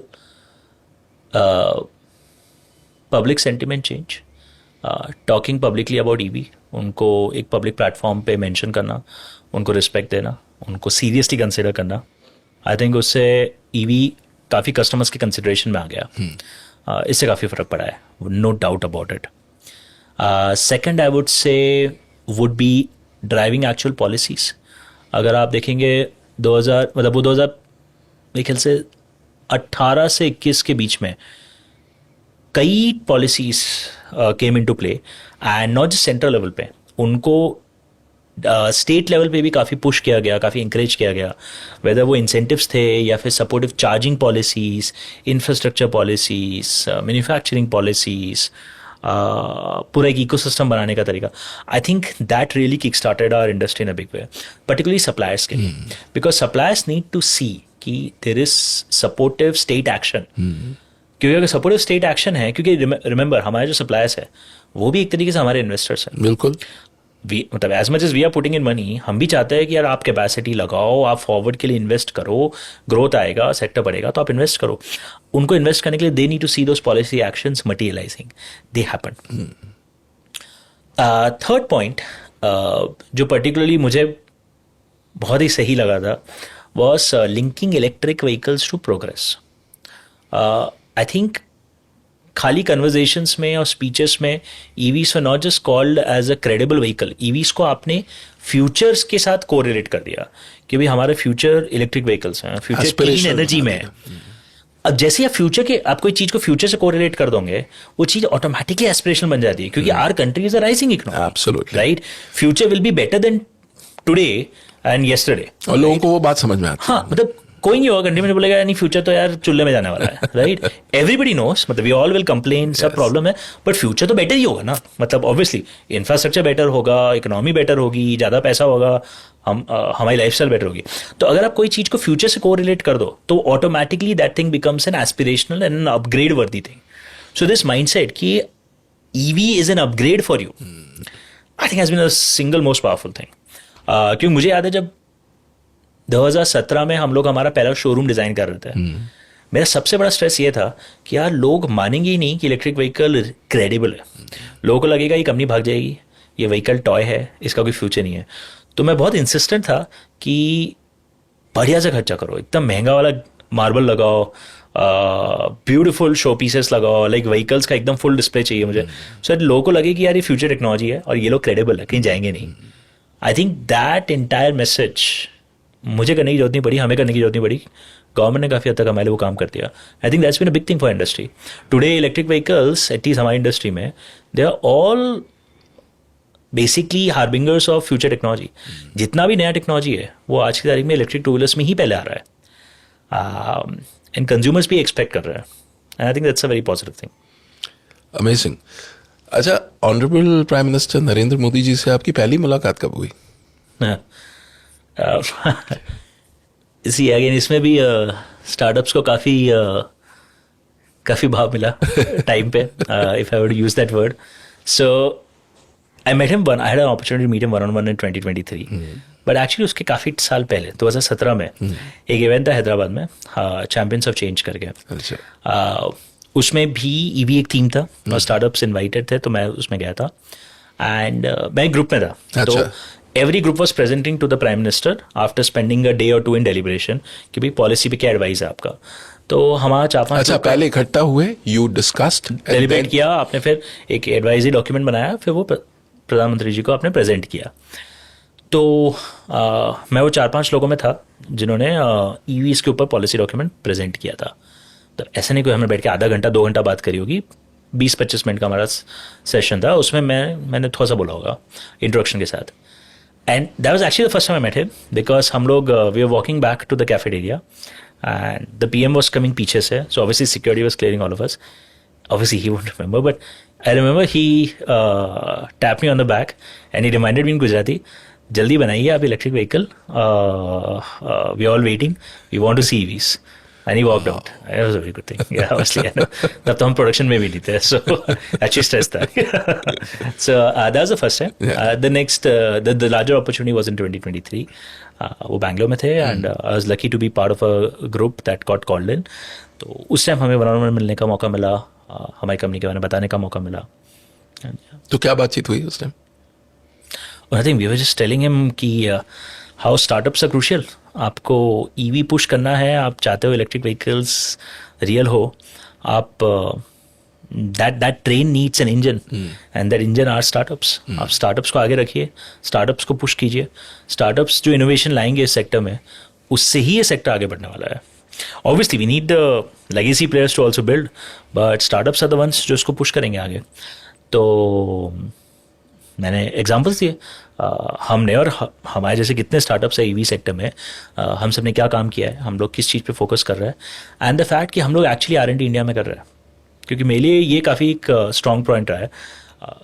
public sentiment change. Talking publicly about EV, उनको एक पब्लिक प्लेटफॉर्म पे मेंशन करना, उनको रिस्पेक्ट देना, उनको सीरियसली कंसिडर करना. आई थिंक उससे EV काफ़ी कस्टमर्स के कंसिडरेशन में आ गया. इससे काफ़ी फ़र्क पड़ा है, no doubt about it. Second I would say would be driving actual policies. अगर आप देखेंगे 2000 मतलब वो 2000 मेरे ख्याल से 18 से 21 के बीच में कई policies came into play, and not just central level पे, उनको स्टेट लेवल पे भी काफ़ी पुश किया गया, काफ़ी इंकरेज किया गया, वेदर वो इंसेंटिव्स थे या फिर supportive charging policies, infrastructure policies, manufacturing policies, पूरा एक इकोसिस्टम बनाने का तरीका. I think that really kick started our industry in a big way, particularly suppliers के लिए, because suppliers need to see कि there is supportive state action. क्योंकि अगर सपोर्टिव स्टेट एक्शन है, क्योंकि रिमेंबर हमारे जो सप्लायर्स है वो भी एक तरीके से हमारे इन्वेस्टर्स हैं. बिल्कुल. मतलब as much as we are putting in money, हम भी चाहते हैं कि यार आप कैपेसिटी लगाओ, आप फॉरवर्ड के लिए इन्वेस्ट करो, ग्रोथ आएगा, सेक्टर बढ़ेगा तो आप इन्वेस्ट करो. उनको इन्वेस्ट करने के लिए they need to see those policy actions materializing, they happen. Third point जो पर्टिकुलरली मुझे बहुत ही सही लगा था was linking electric vehicles to progress. I think खाली कन्वर्जेशंस में और स्पीचेस में EVs were not just called as a credible vehicle, EVs को आपने फ्यूचर्स के साथ कोरिलेट कर दिया कि भाई हमारे फ्यूचर इलेक्ट्रिक व्हीकल्स हैं, फ्यूचर क्लीन एनर्जी में है. अब जैसे आप फ्यूचर के आप कोई चीज को फ्यूचर से कोरिलेट कर दोगे, वो चीज ऑटोमेटिकली एस्पिरेशनल बन जाती है, क्योंकि our country is a rising economy. Absolutely. Right? Future will be better than today and yesterday. और लोगों को वो बात समझ में आती है. हाँ, मतलब कोई नहीं होगा कंट्री में बोलेगा नहीं फ्यूचर तो यार चूल्हे में जाने वाला है, राइट? एवरीबडी नोस, मतलब वी ऑल विल कंप्लेन, सब प्रॉब्लम है, बट फ्यूचर तो बेटर ही होगा ना. मतलब ऑब्वियसली इंफ्रास्ट्रक्चर बेटर होगा, इकोनॉमी बेटर होगी, ज़्यादा पैसा होगा, हमारी लाइफस्टाइल बेटर होगी. तो अगर आप कोई चीज़ को फ्यूचर से को रिलेट कर दो तो automatically that thing becomes an aspirational and an upgrade worthy thing. So this mindset कि EV is an upgrade for you, I think has been the single most powerful thing. क्योंकि मुझे याद है जब 2017 में हम लोग हमारा पहला शोरूम डिज़ाइन कर रहे थे, मेरा सबसे बड़ा स्ट्रेस ये था कि यार लोग मानेंगे ही नहीं कि इलेक्ट्रिक व्हीकल क्रेडिबल है. लोगों को लगेगा ये कंपनी भाग जाएगी, ये व्हीकल टॉय है, इसका कोई फ्यूचर नहीं है. तो मैं बहुत इंसिस्टेंट था कि बढ़िया से खर्चा करो, एकदम महंगा वाला मार्बल लगाओ, ब्यूटीफुल शो पीसेस लगाओ, लाइक व्हीकल्स का एकदम फुल डिस्प्ले चाहिए मुझे, सो लोगों को लगे कि यार ये फ्यूचर टेक्नोलॉजी है और ये लोग क्रेडिबल है, कहीं जाएंगे नहीं. आई थिंक दैट एंटायर मैसेज मुझे करने की जरूरत नहीं पड़ी, हमें करने की जरूरत नहीं पड़ी. गवर्नमेंट ने काफ़ी हद तक हमारे लिए वो काम कर दिया. I think that's been a big thing for industry. Today electric vehicles at least हमारी इंडस्ट्री में they are all basically harbingers of future technology. जितना भी नया टेक्नोलॉजी है वो आज की तारीख में इलेक्ट्रिक टू व्हीलर्स में ही पहले आ रहा है. एंड कंज्यूमर्स भी एक्सपेक्ट कर रहे हैं. And I think that's a very positive thing. Amazing. अच्छा, honourable prime minister Narendra Modi ji से आपकी पहली मुलाकात कब हुई? इसी अगेन इसमें भी स्टार्टअप्स को काफ़ी भाव मिला टाइम पे, if I would use that word. So I met him I had an opportunity to meet him one on one in 2023. But actually उसके काफ़ी साल पहले 2017 में एक इवेंट था हैदराबाद में, चैंपियंस ऑफ चेंज करके. उसमें भी ईवी एक थीम था और स्टार्टअप्स इनवाइटेड थे, तो मैं उसमें गया था. एंड मैं ग्रुप में था. तो every group was presenting to the prime minister after spending a day or two in deliberation कि भाई पॉलिसी पे क्या एडवाइस है आपका. तो हमारा 4-5 अच्छा, पहले इकट्ठा हुए, यू डिस्कस्ड, डेलीब्रेट किया आपने, फिर एक एडवाइजरी डॉक्यूमेंट बनाया, फिर वो प्रधानमंत्री जी को आपने प्रेजेंट किया. तो मैं वो 4-5 लोगों में था जिन्होंने ईवीज के ऊपर पॉलिसी डॉक्यूमेंट प्रेजेंट किया था. तो ऐसा नहीं कोई हमने बैठ के आधा घंटा 2 घंटा बात करी होगी, 20-25 मिनट का हमारा सेशन था. उसमें मैंने थोड़ा सा बोला होगा इंट्रोडक्शन के साथ. And that was actually the first time I met him because हम लोग we were walking back to the cafeteria and the PM was coming पीछे से, so obviously security was clearing all of us. Obviously he won't remember, but I remember he tapped me on the back and he reminded me in Gujarati, जल्दी बनाइए आप electric vehicle, we all waiting, we want to see EVs. And he walked out. It was a very good thing. Yeah, obviously. तब तो हम production में भी नहीं थे, so actually stressed था. So that was the first time. The next, the larger opportunity was in 2023. वो बैंगलोर में थे and I was lucky to be part of a group that got called in. तो उस टाइम हमें one-on-one मिलने का मौका मिला, हमारी कंपनी के बारे में बताने का मौका मिला. तो क्या बातचीत हुई उस time? I think we were just telling him कि how startups are crucial. आपको ईवी पुश करना है, आप चाहते हो इलेक्ट्रिक व्हीकल्स रियल हो, आप that train needs an engine and that engine are startups. आप स्टार्टअप्स को आगे रखिए, स्टार्टअप्स को पुश कीजिए. स्टार्टअप्स जो इनोवेशन लाएंगे इस सेक्टर में, उससे ही ये सेक्टर आगे बढ़ने वाला है. Obviously we need legacy players to also build, but startups are the ones जो इसको पुश करेंगे आगे. तो मैंने एग्जाम्पल्स दिए, हमने और हमारे जैसे कितने स्टार्टअप्स है ईवी सेक्टर में, हम सब ने क्या काम किया है, हम लोग किस चीज़ पे फोकस कर रहे हैं, एंड द फैक्ट कि हम लोग एक्चुअली R&D इंडिया में कर रहे हैं. क्योंकि मेरे लिए ये काफ़ी एक स्ट्रॉन्ग पॉइंट रहा है,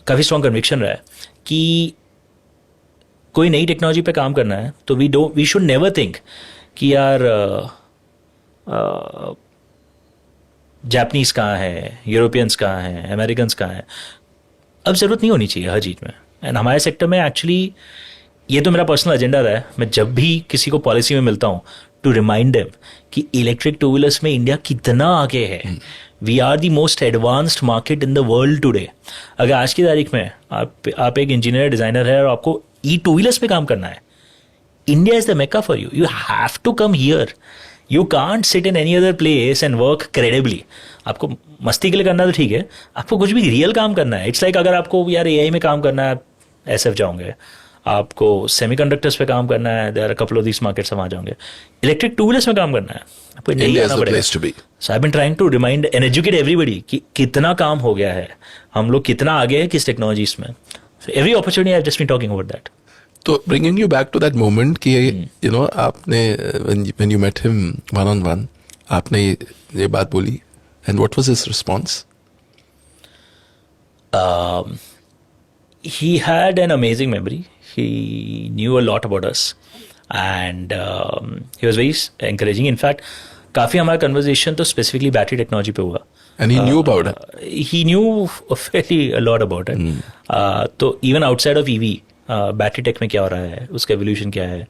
काफ़ी स्ट्रॉन्ग कन्विक्शन रहा है कि कोई नई टेक्नोलॉजी पे काम करना है तो वी शुड नेवर थिंक कि यार जापानीज़ कहाँ है, यूरोपियंस कहाँ हैं, अमेरिकन्स कहाँ हैं. अब ज़रूरत नहीं होनी चाहिए हर चीज़ में. एंड हमारे सेक्टर में एक्चुअली ये तो मेरा पर्सनल एजेंडा रहा है, मैं जब भी किसी को पॉलिसी में मिलता हूँ टू रिमाइंड देम कि इलेक्ट्रिक टू व्हीलर्स में इंडिया कितना आगे है. We are the most advanced market in the world today. अगर आज की तारीख में आप एक इंजीनियर डिज़ाइनर है और आपको टू व्हीलर्स पे काम करना है, India is the make a for you. You have to come here. You can't sit in any other place and work credibly. आपको मस्ती के लिए करना तो ठीक है, आपको कुछ भी रियल काम करना है. इट्स लाइक अगर आपको यार AI में काम करना है, SF जाओगे. आपको सेमीकंडक्टर्स पे काम करना है, there are couple of this markets, वहाँ जाओगे. इलेक्ट्रिक टू व्हीलर्स में काम करना है, आपको इंडिया आना पड़ेगा. So I have been trying to remind and educate everybody कि कितना काम हो गया है, हम लोग कितना आगे हैं किस टेक्नोलॉजीज में. Every opportunity I have just been talking about that. तो bringing you back to that moment कि यू नो आपने when you met him one-on-one, आपने ये बात बोली, and what was his response? He had an amazing memory. He knew a lot about us, and he was very encouraging. In fact, काफ़ी हमारा conversation तो specifically battery technology पे हुआ. And he knew about it. He knew a lot about it. तो even outside of EV, battery tech में क्या हो रहा है, उसका evolution क्या है.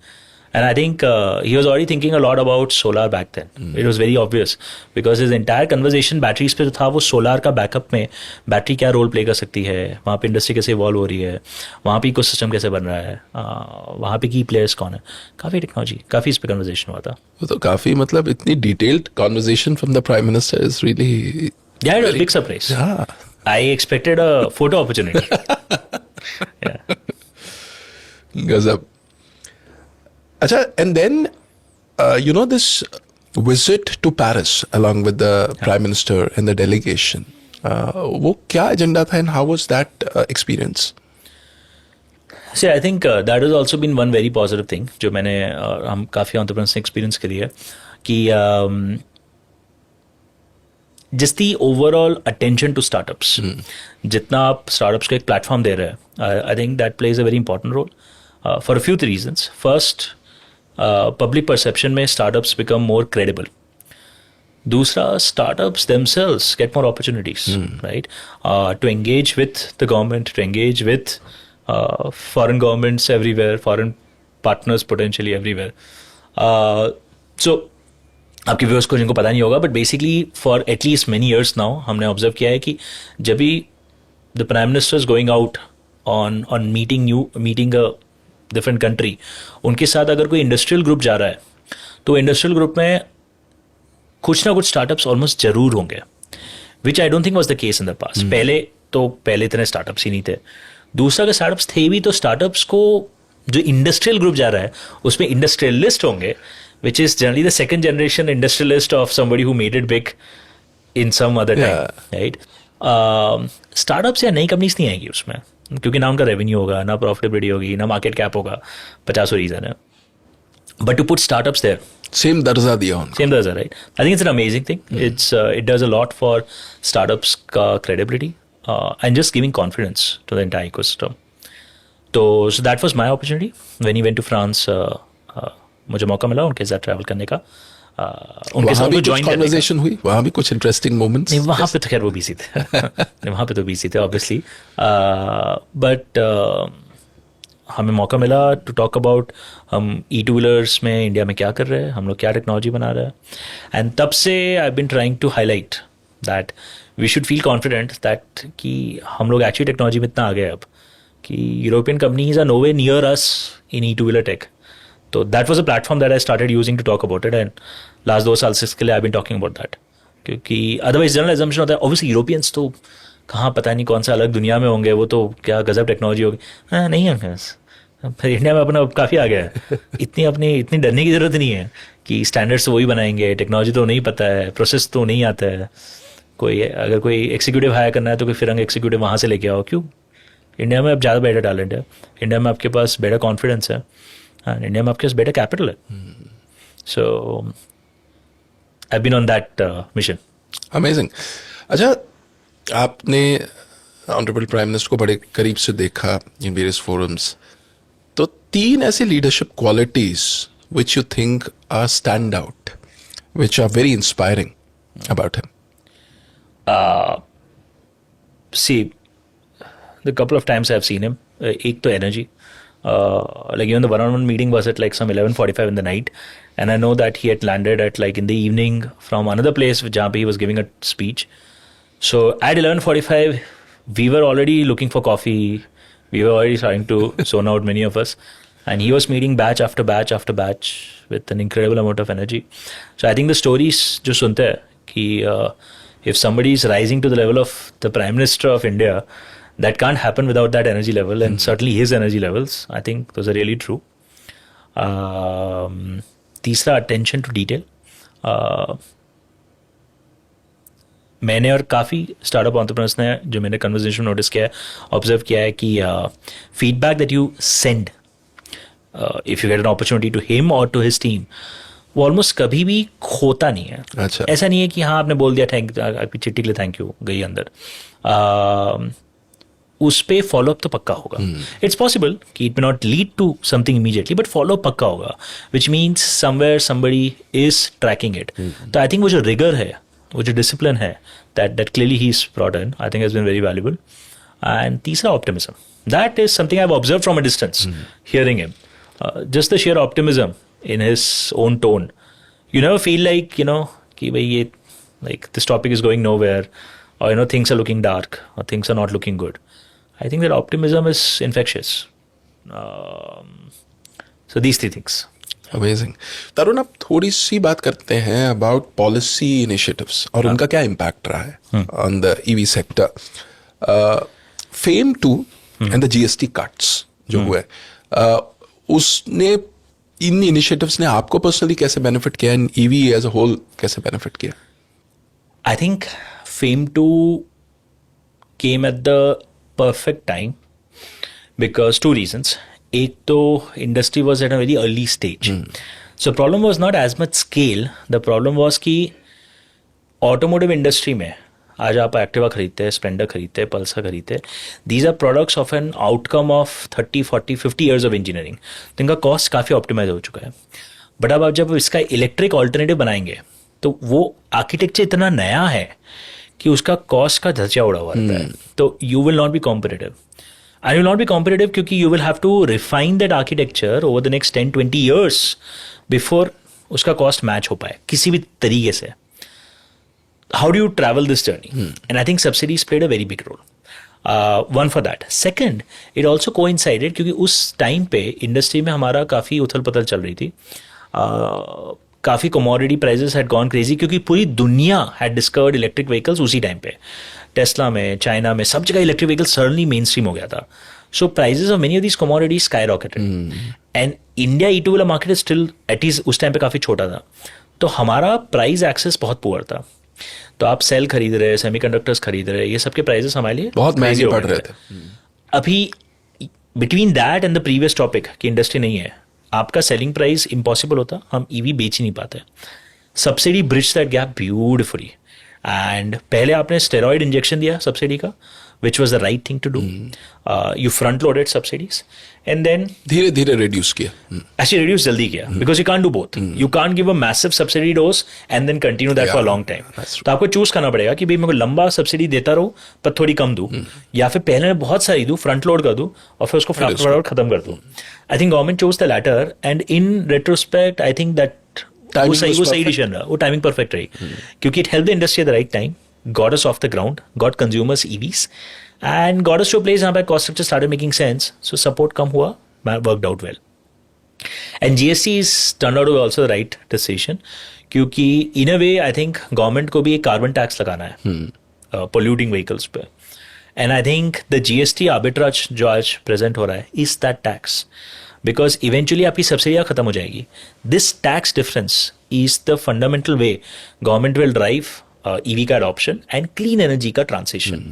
And I think he was already thinking a lot about solar back then. It was very obvious because his entire conversation batteries पे जो था वो solar का backup में बैटरी क्या रोल प्ले कर सकती है, वहाँ पे इंडस्ट्री कैसे इवॉल्व हो रही है, वहाँ पे इकोसिस्टम कैसे बन रहा है, वहाँ पे की प्लेयर्स कौन है. काफ़ी टेक्नोलॉजी, काफ़ी इस पे कन्वर्सेशन हुआ था. वो तो काफ़ी मतलब इतनी detailed conversation from the prime minister is really, yeah, it was a big surprise. I expected a photo opportunity. Yeah. गजब. अच्छा, and then this visit to Paris along with the Prime Minister and the delegation, वो क्या agenda था and how was that experience? See, I think that has also been one very positive thing जो मैंने हम काफ़ी entrepreneurs ने experience करी है कि just the overall attention to startups, जितना आप startups को एक platform दे रहे हैं, I think that plays a very important role for a few reasons. First, public perception में startups become more credible. दूसरा, startups themselves get more opportunities, right? To engage with the government, to engage with foreign governments everywhere, foreign partners potentially everywhere. So आपके viewers को जिनको पता नहीं होगा, but basically for at least many years now हमने observe किया है कि जब भी the prime minister is going out on meeting a different country, उनके साथ अगर कोई इंडस्ट्रियल ग्रुप जा रहा है तो इंडस्ट्रियल ग्रुप में कुछ ना कुछ स्टार्टअप्स ऑलमोस्ट जरूर होंगे, which I don't think was the case in the past. पहले इतने स्टार्टअप्स ही नहीं थे. दूसरा, अगर स्टार्टअप्स थे भी तो स्टार्टअप्स को जो इंडस्ट्रियल ग्रुप जा रहा है उसमें इंडस्ट्रियलिस्ट होंगे, which is generally the second generation industrialist of somebody who made it big in some other time, right? Startups या नई कंपनीज नहीं आएगी उसमें, क्योंकि ना उनका रेवेन्यू होगा, ना प्रॉफिटेबिलिटी होगी, ना मार्केट कैप होगा, 50 रीजन है. But to put startups there, same darza diya unko. Same darza, right? I think it's an amazing thing. It does a lot for startups ka credibility and just giving confidence to the entire ecosystem. So that was my opportunity when he went to France. मुझे मौका मिला उनके साथ travel करने का, उनके साथ join करने का. हुई वहाँ भी कुछ इंटरेस्टिंग मोमेंट्स? नहीं, वहाँ पे तो खैर वो बिजी थे. वहाँ पे तो बिजी थे ऑब्वियसली, बट हमें मौका मिला टू टॉक अबाउट हम ई-टू व्हीलर्स में इंडिया में क्या कर रहे हैं, हम लोग क्या टेक्नोलॉजी बना रहे हैं. एंड तब से I been trying to highlight that we should feel confident that कि हम लोग एक्चुअली टेक्नोलॉजी में इतना आ गए अब कि European companies are nowhere near us in e two wheeler tech. So that was a platform that I started using to talk about it, and last 2 साल से इसके लिए I've been talking about that. क्योंकि otherwise जनरल assumption होता है obviously Europeans तो कहाँ पता नहीं कौन सा अलग दुनिया में होंगे, वो तो क्या गजब टेक्नोलॉजी होगी. हाँ, नहीं है, इंडिया में अपना काफ़ी आ गया है. इतनी डरने की ज़रूरत नहीं है कि स्टैंडर्ड्स वही बनाएंगे, टेक्नोलॉजी तो नहीं पता है, प्रोसेस तो नहीं आता है. अगर कोई एक्जीक्यूटिव हायर करना है तो कोई फिरंग एक्जीक्यूटिव वहाँ से लेके आओ. क्यों? इंडिया में अब ज़्यादा बेटर टैलेंट है, इंडिया में आपके पास बेटर कॉन्फिडेंस है, and India में आपके पास बेटर कैपिटल है. So I've been on that mission. Amazing. अच्छा, आपने ऑनरेबल प्राइम मिनिस्टर को बड़े करीब से देखा इन वेरियस फोरम्स, तो 3 ऐसी leadership qualities which you think are stand out, which are very inspiring about him? See, the couple of times I've seen him, एक तो energy. Like even the one-on-one meeting was at like some 11:45 in the night, and I know that he had landed at like in the evening from another place where he was giving a speech. So at 11:45 we were already looking for coffee, we were already trying to zone out, many of us, and he was meeting batch after batch after batch with an incredible amount of energy. So I think the stories जो सुनते हैं कि if somebody is rising to the level of the Prime Minister of India, that can't happen without that energy level, and certainly his energy levels, I think those are really true. तीसरा, attention to detail. मैंने और काफ़ी startup entrepreneurs ने जो मैंने conversation notice किया है, observe किया है कि feedback that you send if you get an opportunity to him और टू हिज टीम, वो ऑलमोस्ट कभी भी खोता नहीं है. अच्छा. ऐसा ऐसा नहीं है कि हाँ आपने बोल दिया थैंक, आपकी चिट्ठी के लिए थैंक यू गई अंदर, उस पे फॉलोअप तो पक्का होगा. इट्स पॉसिबल कि it may not lead to something immediately, but follow up पक्का होगा, which means somewhere somebody is tracking it. तो आई थिंक वो जो रिगर है, वो जो डिसिप्लिन है, that clearly he is brought in, I think has been very valuable. And तीसरा, optimism. That is something I have observe from a distance hearing him. Just the share optimism in his own tone. You never feel like, कि भाई ये like this topic is going nowhere, or things are looking dark, or things are not looking good. I think that optimism is infectious. So these 3 things. Amazing. तरुण, अब थोड़ी सी बात करते हैं about policy initiatives और उनका क्या impact रहा है on the EV sector. FAME 2 and the GST cuts जो हुए, उसने इन इनिशिएटिव्स ने आपको पर्सनली कैसे बेनिफिट किया, and EV as a whole कैसे बेनिफिट किया? I think FAME 2 came at the perfect time because two reasons. एक तो industry was at a very early stage. So problem was not as much scale. The problem was कि automotive industry में आज आप Activa खरीदते हैं, Splendor खरीदते हैं, पल्सर खरीदते हैं, these are products of an outcome of 30, 40, 50 years of engineering. तो इनका कॉस्ट काफ़ी ऑप्टिमाइज हो चुका है. बट अब आप जब इसका इलेक्ट्रिक ऑल्टरनेटिव बनाएंगे तो वो आर्किटेक्चर इतना नया है कि उसका कॉस्ट का धज्जा उड़ा हुआ रहता है. तो you will not be competitive. And you will not be competitive क्योंकि you will have to refine that architecture over the next 10-20 years before उसका cost match हो पाए किसी भी तरीके से. How do you travel this journey? And I think subsidies played a very big role. One for that. Second, it also coincided क्योंकि उस time पे इंडस्ट्री में हमारा काफ़ी उथल पुथल चल रही थी. काफ़ी commodity prices had gone crazy क्योंकि पूरी दुनिया हैड डिस्कवर्ड इलेक्ट्रिक व्हीकल्स उसी टाइम पे. टेस्ला में, चाइना में, सब जगह electric vehicle suddenly mainstream हो गया था. So prices of many of these commodities skyrocketed. And India e two wheeler market still at least उस टाइम पे काफ़ी छोटा था. तो हमारा प्राइस एक्सेस बहुत पुअर था. तो आप सेल खरीद रहे, सेमीकंडक्टर्स खरीद रहे, ये सबके प्राइजेस हमारे लिए बहुत महंगे पड़ रहे थे. अभी between that and the previous topic की इंडस्ट्री नहीं है, आपका सेलिंग प्राइस इम्पॉसिबल होता, हम ईवी बेच ही नहीं पाते. Subsidy bridge that gap beautifully. एंड पहले आपने स्टेरॉइड इंजेक्शन दिया सब्सिडी का, which was the right thing to do. You front loaded subsidies and then धीरे धीरे रिड्यूस किया. एक्चुअली रिड्यूस जल्दी किया because you can't do both. You can't give a massive subsidy dose and then continue that for long time. तो आपको choose करना पड़ेगा कि भाई मेरे को लंबा सब्सिडी देता रहूं पर थोड़ी कम दूं, या फिर पहले मैं बहुत सारी दूं, फ्रंट लोड कर दूं और फिर उसको फ्रंट लोड खत्म कर दूं. I think government chose the latter and in retrospect I think that वो सही डिसीजन रहा. वो टाइमिंग परफेक्ट रही क्योंकि it help the industry at the right time, got us off the ground, got consumers EVs and got us to a place जहां पे cost structure started making sense. So support कम हुआ, worked out well. And GST is turn out also the right decision क्योंकि इन अ वे आई think government को भी एक carbon tax लगाना है पोल्यूटिंग व्हीकल्स पे. And I think the GST arbitrage जो आज प्रेजेंट हो रहा है is that tax. Because eventually आपकी सब्सिडियाँ खत्म हो जाएगी. This tax difference is the fundamental way government will drive EV का अडॉप्शन एंड क्लीन एनर्जी का ट्रांसिशन.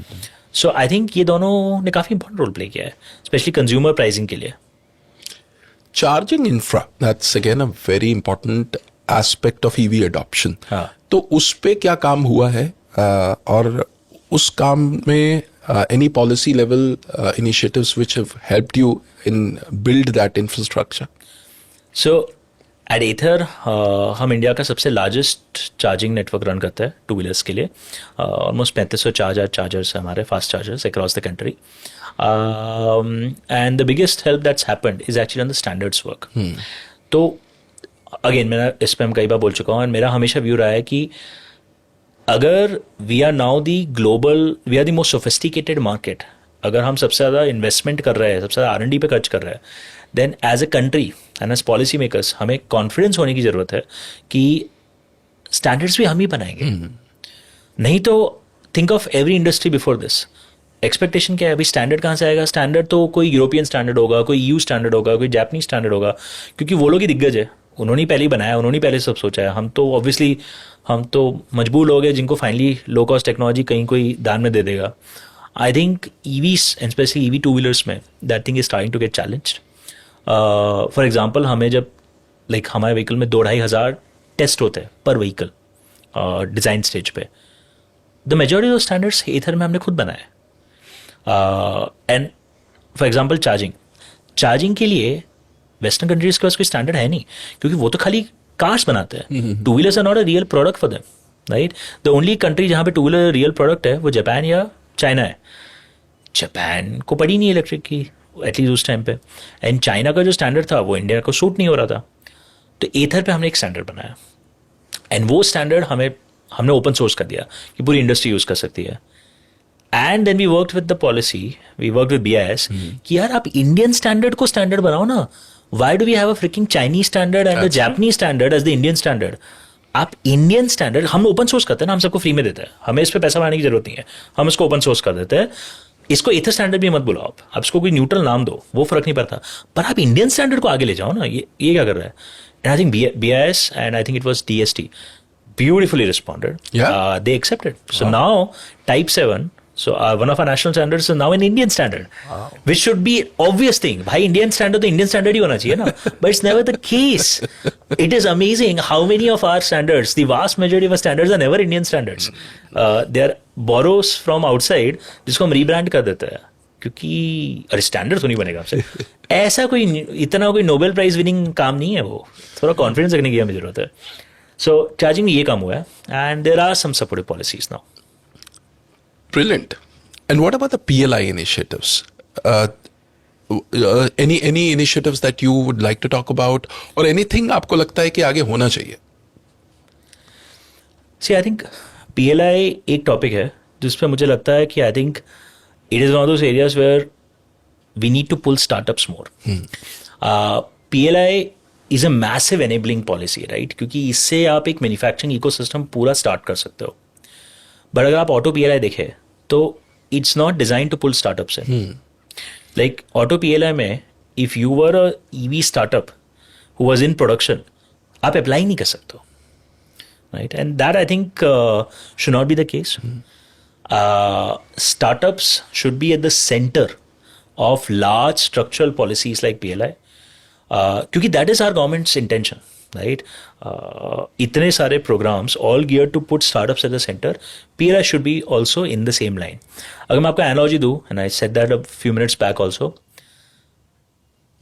सो आई थिंक ये दोनों ने काफ़ी इंपॉर्टेंट रोल प्ले किया है, स्पेशली कंज्यूमर प्राइसिंग के लिए. Charging infra, that's again a very important aspect of EV adoption. तो उस पे क्या काम हुआ है, और उस काम में any policy level initiatives which have helped you in build that infrastructure? So at Ather हम इंडिया का सबसे लार्जेस्ट चार्जिंग नेटवर्क रन करते हैं टू व्हीलर्स के लिए. ऑलमोस्ट 3500 चार्जर्स हमारे fast chargers across the country. And the biggest help that's happened is actually on the standards work. तो again मैं इस पर कई बार बोल चुका हूँ, मेरा हमेशा व्यू रहा है कि अगर we are now the global, we are the most sophisticated market, अगर हम सबसे ज़्यादा इन्वेस्टमेंट कर रहे हैं, सबसे ज़्यादा R&D पे खर्च कर रहे हैं, then as a country and as policy makers हमें कॉन्फिडेंस होने की ज़रूरत है कि स्टैंडर्ड्स भी हम ही बनाएंगे. नहीं तो think of every industry before this. Expectation क्या है, अभी स्टैंडर्ड कहाँ से आएगा? स्टैंडर्ड तो कोई यूरोपियन स्टैंडर्ड होगा, कोई EU स्टैंडर्ड होगा, कोई जापानीज स्टैंडर्ड होगा, क्योंकि वो लोग ही दिग्गज है, उन्होंने पहले ही बनाया, उन्होंने पहले सब सोचा है. हम तो ऑब्वियसली हम तो मजबूर लोग हैं जिनको फाइनली लो कॉस्ट टेक्नोलॉजी कहीं कोई दान में दे देगा. I think EVs and specially EV two wheelers में that thing is starting to get challenged. For example हमें जब हमारे व्हीकल में 2,500 टेस्ट होते हैं पर व्हीकल डिज़ाइन स्टेज पे, द मेजॉरिटी ऑफ स्टैंडर्ड्स एथर में हमने खुद बनाए. एंड फॉर एग्जाम्पल चार्जिंग के लिए वेस्टर्न कंट्रीज के पास कोई स्टैंडर्ड है नहीं, क्योंकि वो तो खाली कार्स बनाते हैं. Two wheelers are not a real product for them, right? The only country जहाँ पे टू व्हीलर रियल प्रोडक्ट है वो जापान या चाइना है. जापान को पड़ी नहीं इलेक्ट्रिक की, एटलीस्ट उस टाइम पे. एंड चाइना का जो स्टैंडर्ड था वो इंडिया को सूट नहीं हो रहा था. तो एथर पे हमने एक स्टैंडर्ड बनाया एंड वो स्टैंडर्ड हमने ओपन सोर्स कर दिया कि पूरी इंडस्ट्री यूज़ कर सकती है. And then we worked with the policy, we worked with BIS कि यार आप इंडियन स्टैंडर्ड को स्टैंडर्ड बनाओ ना. Why do we have a freaking Chinese standard and a Japanese standard as the Indian standard? आप इंडियन स्टैंडर्ड हम open source करते हैं ना, हम सबको फ्री में देते हैं, हमें इस पे पैसा बनाने की जरूरत नहीं है, हम इसको ओपन सोर्स कर देते हैं. इसको एथर स्टैंडर्ड भी मत बुलाओ, आप इसको कोई न्यूट्रल नाम दो, वो फर्क नहीं पड़ता, पर आप इंडियन स्टैंडर्ड को आगे ले जाओ ना. ये क्या कर रहा है? And I think BIS and I think it was DST beautifully responded. They accepted. So now Type 7, so one of our national standards is now an Indian standard, which should be obvious thing. Bhai, Indian standard तो Indian standard ही होना चाहिए ना. But it's never the case. It is amazing how many of our standards, the vast majority of our standards are never Indian standards. They are borrows from outside, जिसको हम rebrand कर देते हैं. क्योंकि अरे स्टैंडर्ड तो नहीं बनेगा आपसे. ऐसा कोई इतना कोई नोबेल प्राइज विनिंग काम नहीं है वो. थोड़ा कॉन्फिडेंस रखने की हमें जरूरत है. So charging में ये काम हुआ है, and there are some supportive policies now. Brilliant. And what about the PLI initiatives? Any initiatives that you would like to talk about, or anything आपको लगता है कि आगे होना चाहिए? See, I think PLI एक टॉपिक है जिस पे मुझे लगता है कि I think it is one of those areas where we need to pull startups more. PLI is a massive enabling policy, right? क्योंकि इससे आप एक मैन्युफैक्चरिंग इकोसिस्टम पूरा स्टार्ट कर सकते हो. बट अगर आप ऑटो PLI देखें तो it's not design to pull startups in. Like auto PLI में if you were a EV startup who was in production, आप अप्लाई नहीं कर सकते हो, right? And that I think should not be the case. Startups should be at the center of large structural policies like PLI. क्योंकि that is our government's intention, right? इतने सारे programmes all gear to put startups at the centre. PLI should be also in the same line. अगर मैं आपको analogy दूं, and I said that a few minutes back also,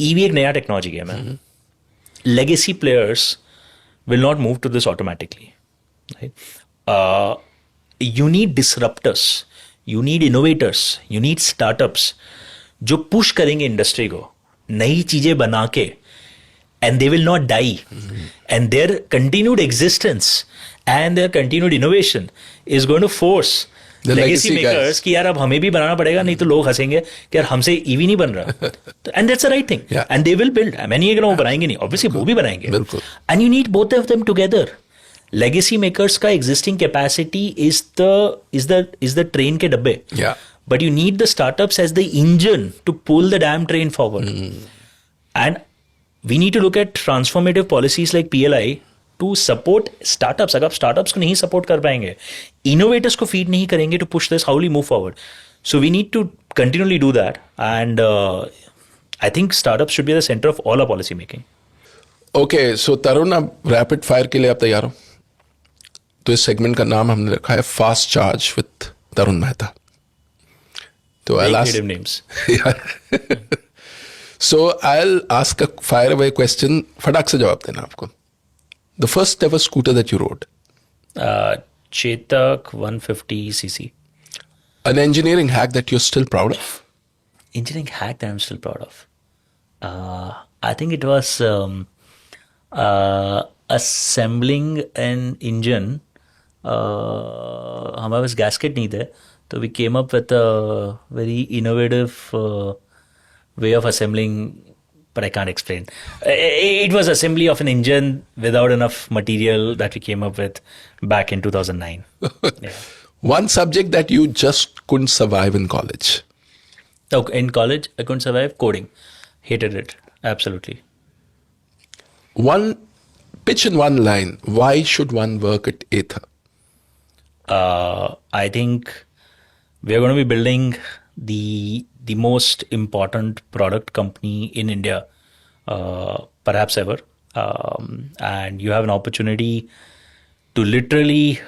EV एक नया technology game है. Legacy players will not move to this automatically, right? You need disruptors, you need innovators, you need startups जो push करेंगे industry को नई चीजें बना के, and they will not die. And their continued existence and their continued innovation is going to force the legacy makers कि यार अब हमें भी बनाना पड़ेगा, नहीं तो लोग हंसेंगे कि यार हमसे EV नहीं बन रहा. And that's the right thing. And they will build. मैं नहीं कह रहा हूँ वो बनाएंगे नहीं, obviously वो भी बनाएंगे. And you need both of them together. Legacy makers का existing capacity is the train के डब्बे. But you need the startups as the engine to pull the damn train forward. And we need to look at transformative policies like PLI to support startups. अगर आप startups को नहीं support कर पाएंगे, innovators को feed नहीं करेंगे to push this, how will you move forward? So we need to continually do that. And I think startups should be at the center of all our policy making. Okay, so तरुण, अब rapid fire के लिए आप तैयार हो? तो इस segment का नाम हमने रखा है फास्ट चार्ज विद तरुण मेहता. तो creative names. So I'll ask a fire away question. फटाक से जवाब देना आपको. The first ever scooter that you rode? Chetak 150cc. An engineering hack that you're still proud of? Engineering hack that I'm still proud of. I think it was assembling an engine. हमारे पास gasket नहीं थे, तो we came up with a very innovative way of assembling, but I can't explain. It was assembly of an engine without enough material that we came up with back in 2009. Yeah. One subject that you just couldn't survive in college? In college, I couldn't survive coding. Hated it. Absolutely. Pitch in one line. Why should one work at Ather? I think we are going to be building the most important product company in India, perhaps ever. And you have an opportunity to literally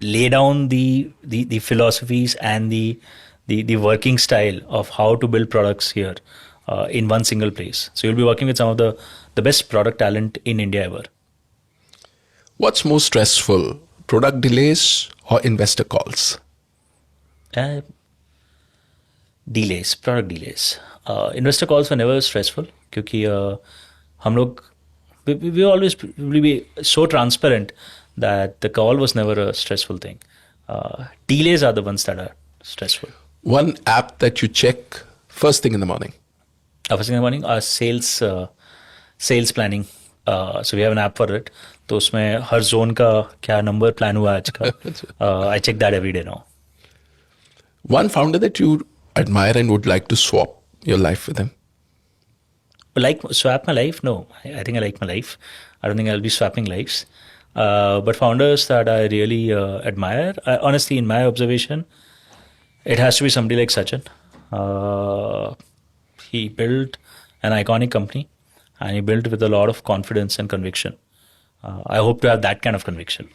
lay down the philosophies and the working style of how to build products here in one single place. So you'll be working with some of the best product talent in India ever. What's more stressful, product delays or investor calls? Product delays. Investor calls were never stressful क्योंकि हम लोग we always be so transparent that the call was never a stressful thing. Delays are the ones that are stressful. One app that you check first thing in the morning? First thing in the morning, sales planning. So we have an app for it. तो उसमें हर zone का क्या number plan हुआ आज का. I check that every day now. One founder that you admire and would like to swap your life with him? Like swap my life? No, I think I like my life. I don't think I'll be swapping lives. But founders that I really admire, honestly, in my observation, it has to be somebody like Sachin. He built an iconic company, and he built with a lot of confidence and conviction. I hope to have that kind of conviction.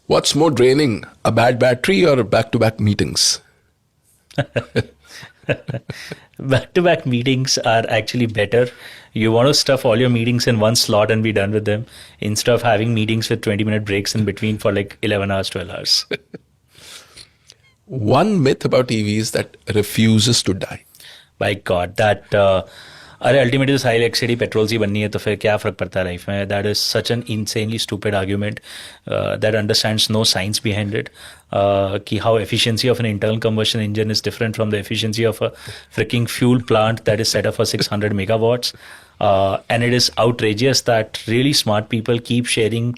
What's more draining, a bad battery or back-to-back meetings? Back-to-back meetings are actually better. You want to stuff all your meetings in one slot and be done with them instead of having meetings with 20-minute breaks in between for like 11 hours, 12 hours. One myth about EVs that refuses to die. By God, that अरे ultimately तो सारी electricity petrol से बननी है तो फिर क्या फर्क पड़ता है लाइफ में. That is such an insanely stupid argument that understands no science behind it. कि how efficiency of an internal combustion engine is different from the efficiency of a freaking fuel plant that is set up for 600 megawatts. And it is outrageous that really smart people keep sharing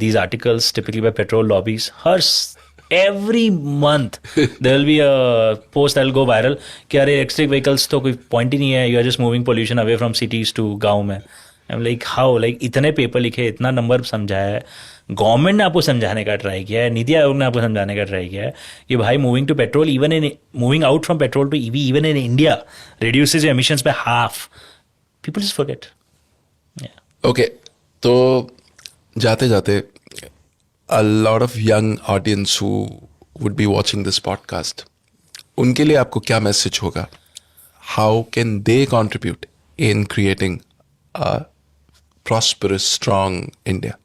these articles, typically by petrol lobbies. Every month there will be a post that will go viral कि अरे electric vehicles तो कोई point ही नहीं है, you are just moving pollution away from cities to गाँव में. I'm like how, like इतने paper लिखे, इतना नंबर समझाया है, गवर्नमेंट ने आपको समझाने का ट्राई किया है, नीति आयोग ने आपको समझाने का ट्राई किया है कि भाई moving to petrol, even in moving out from petrol to EV, even in India reduces your emissions by half. People just forget. Yeah. Okay, तो जाते जाते a lot of young audience who would be watching this podcast, उनके लिए आपको क्या message होगा? How can they contribute in creating a prosperous, strong India?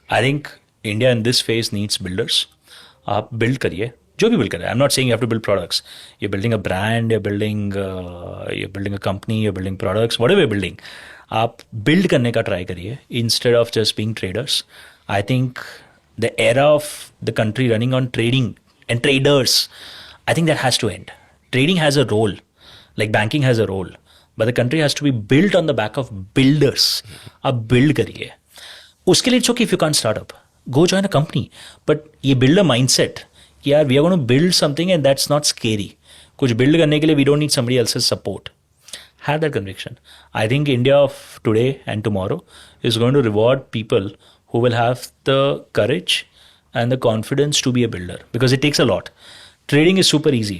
I think India in this phase needs builders. आप build करिए, जो भी build करें. I'm not saying you have to build products. You're building a brand, you're building a company, you're building products, whatever you're building. आप build करने का try करिए instead of just being traders. I think the era of the country running on trading and traders, I think that has to end. Trading has a role, like banking has a role, but the country has to be built on the back of builders. आप build करिए. उसके लिए it's okay if you can't start up. Go join a company. But ये build a mindset कि यार we are going to build something and that's not scary. कुछ build करने के लिए we don't need somebody else's support. Have that conviction. I think India of today and tomorrow is going to reward people who will have the courage and the confidence to be a builder, because it takes a lot. Trading is super easy.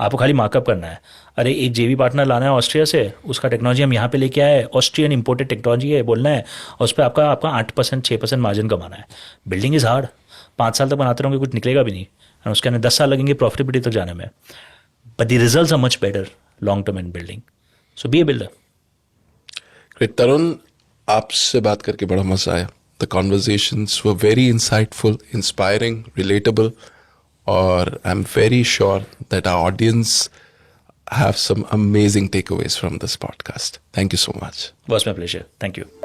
आपको खाली markup करना है. अरे एक जेवी partner लाना है Austria से, उसका टेक्नोलॉजी हम यहाँ पे लेके आए, ऑस्ट्रियन इंपोर्टेड टेक्नोलॉजी है बोलना है, और उस पर आपका 8% 6% मार्जिन कमाना है. Building is hard. 5 साल तक बनाते रहोगे कुछ निकलेगा भी नहीं, और उसके अंदर 10 साल लगेंगे प्रॉफिटेबिलिटी तक जाने में. But the results are much better long term in building. So be a builder. Great. Tarun, आपसे बात करके बड़ा मजा आया. The conversations were very insightful, inspiring, relatable, or I'm very sure that our audience have some amazing takeaways from this podcast. Thank you so much. Was my pleasure. Thank you.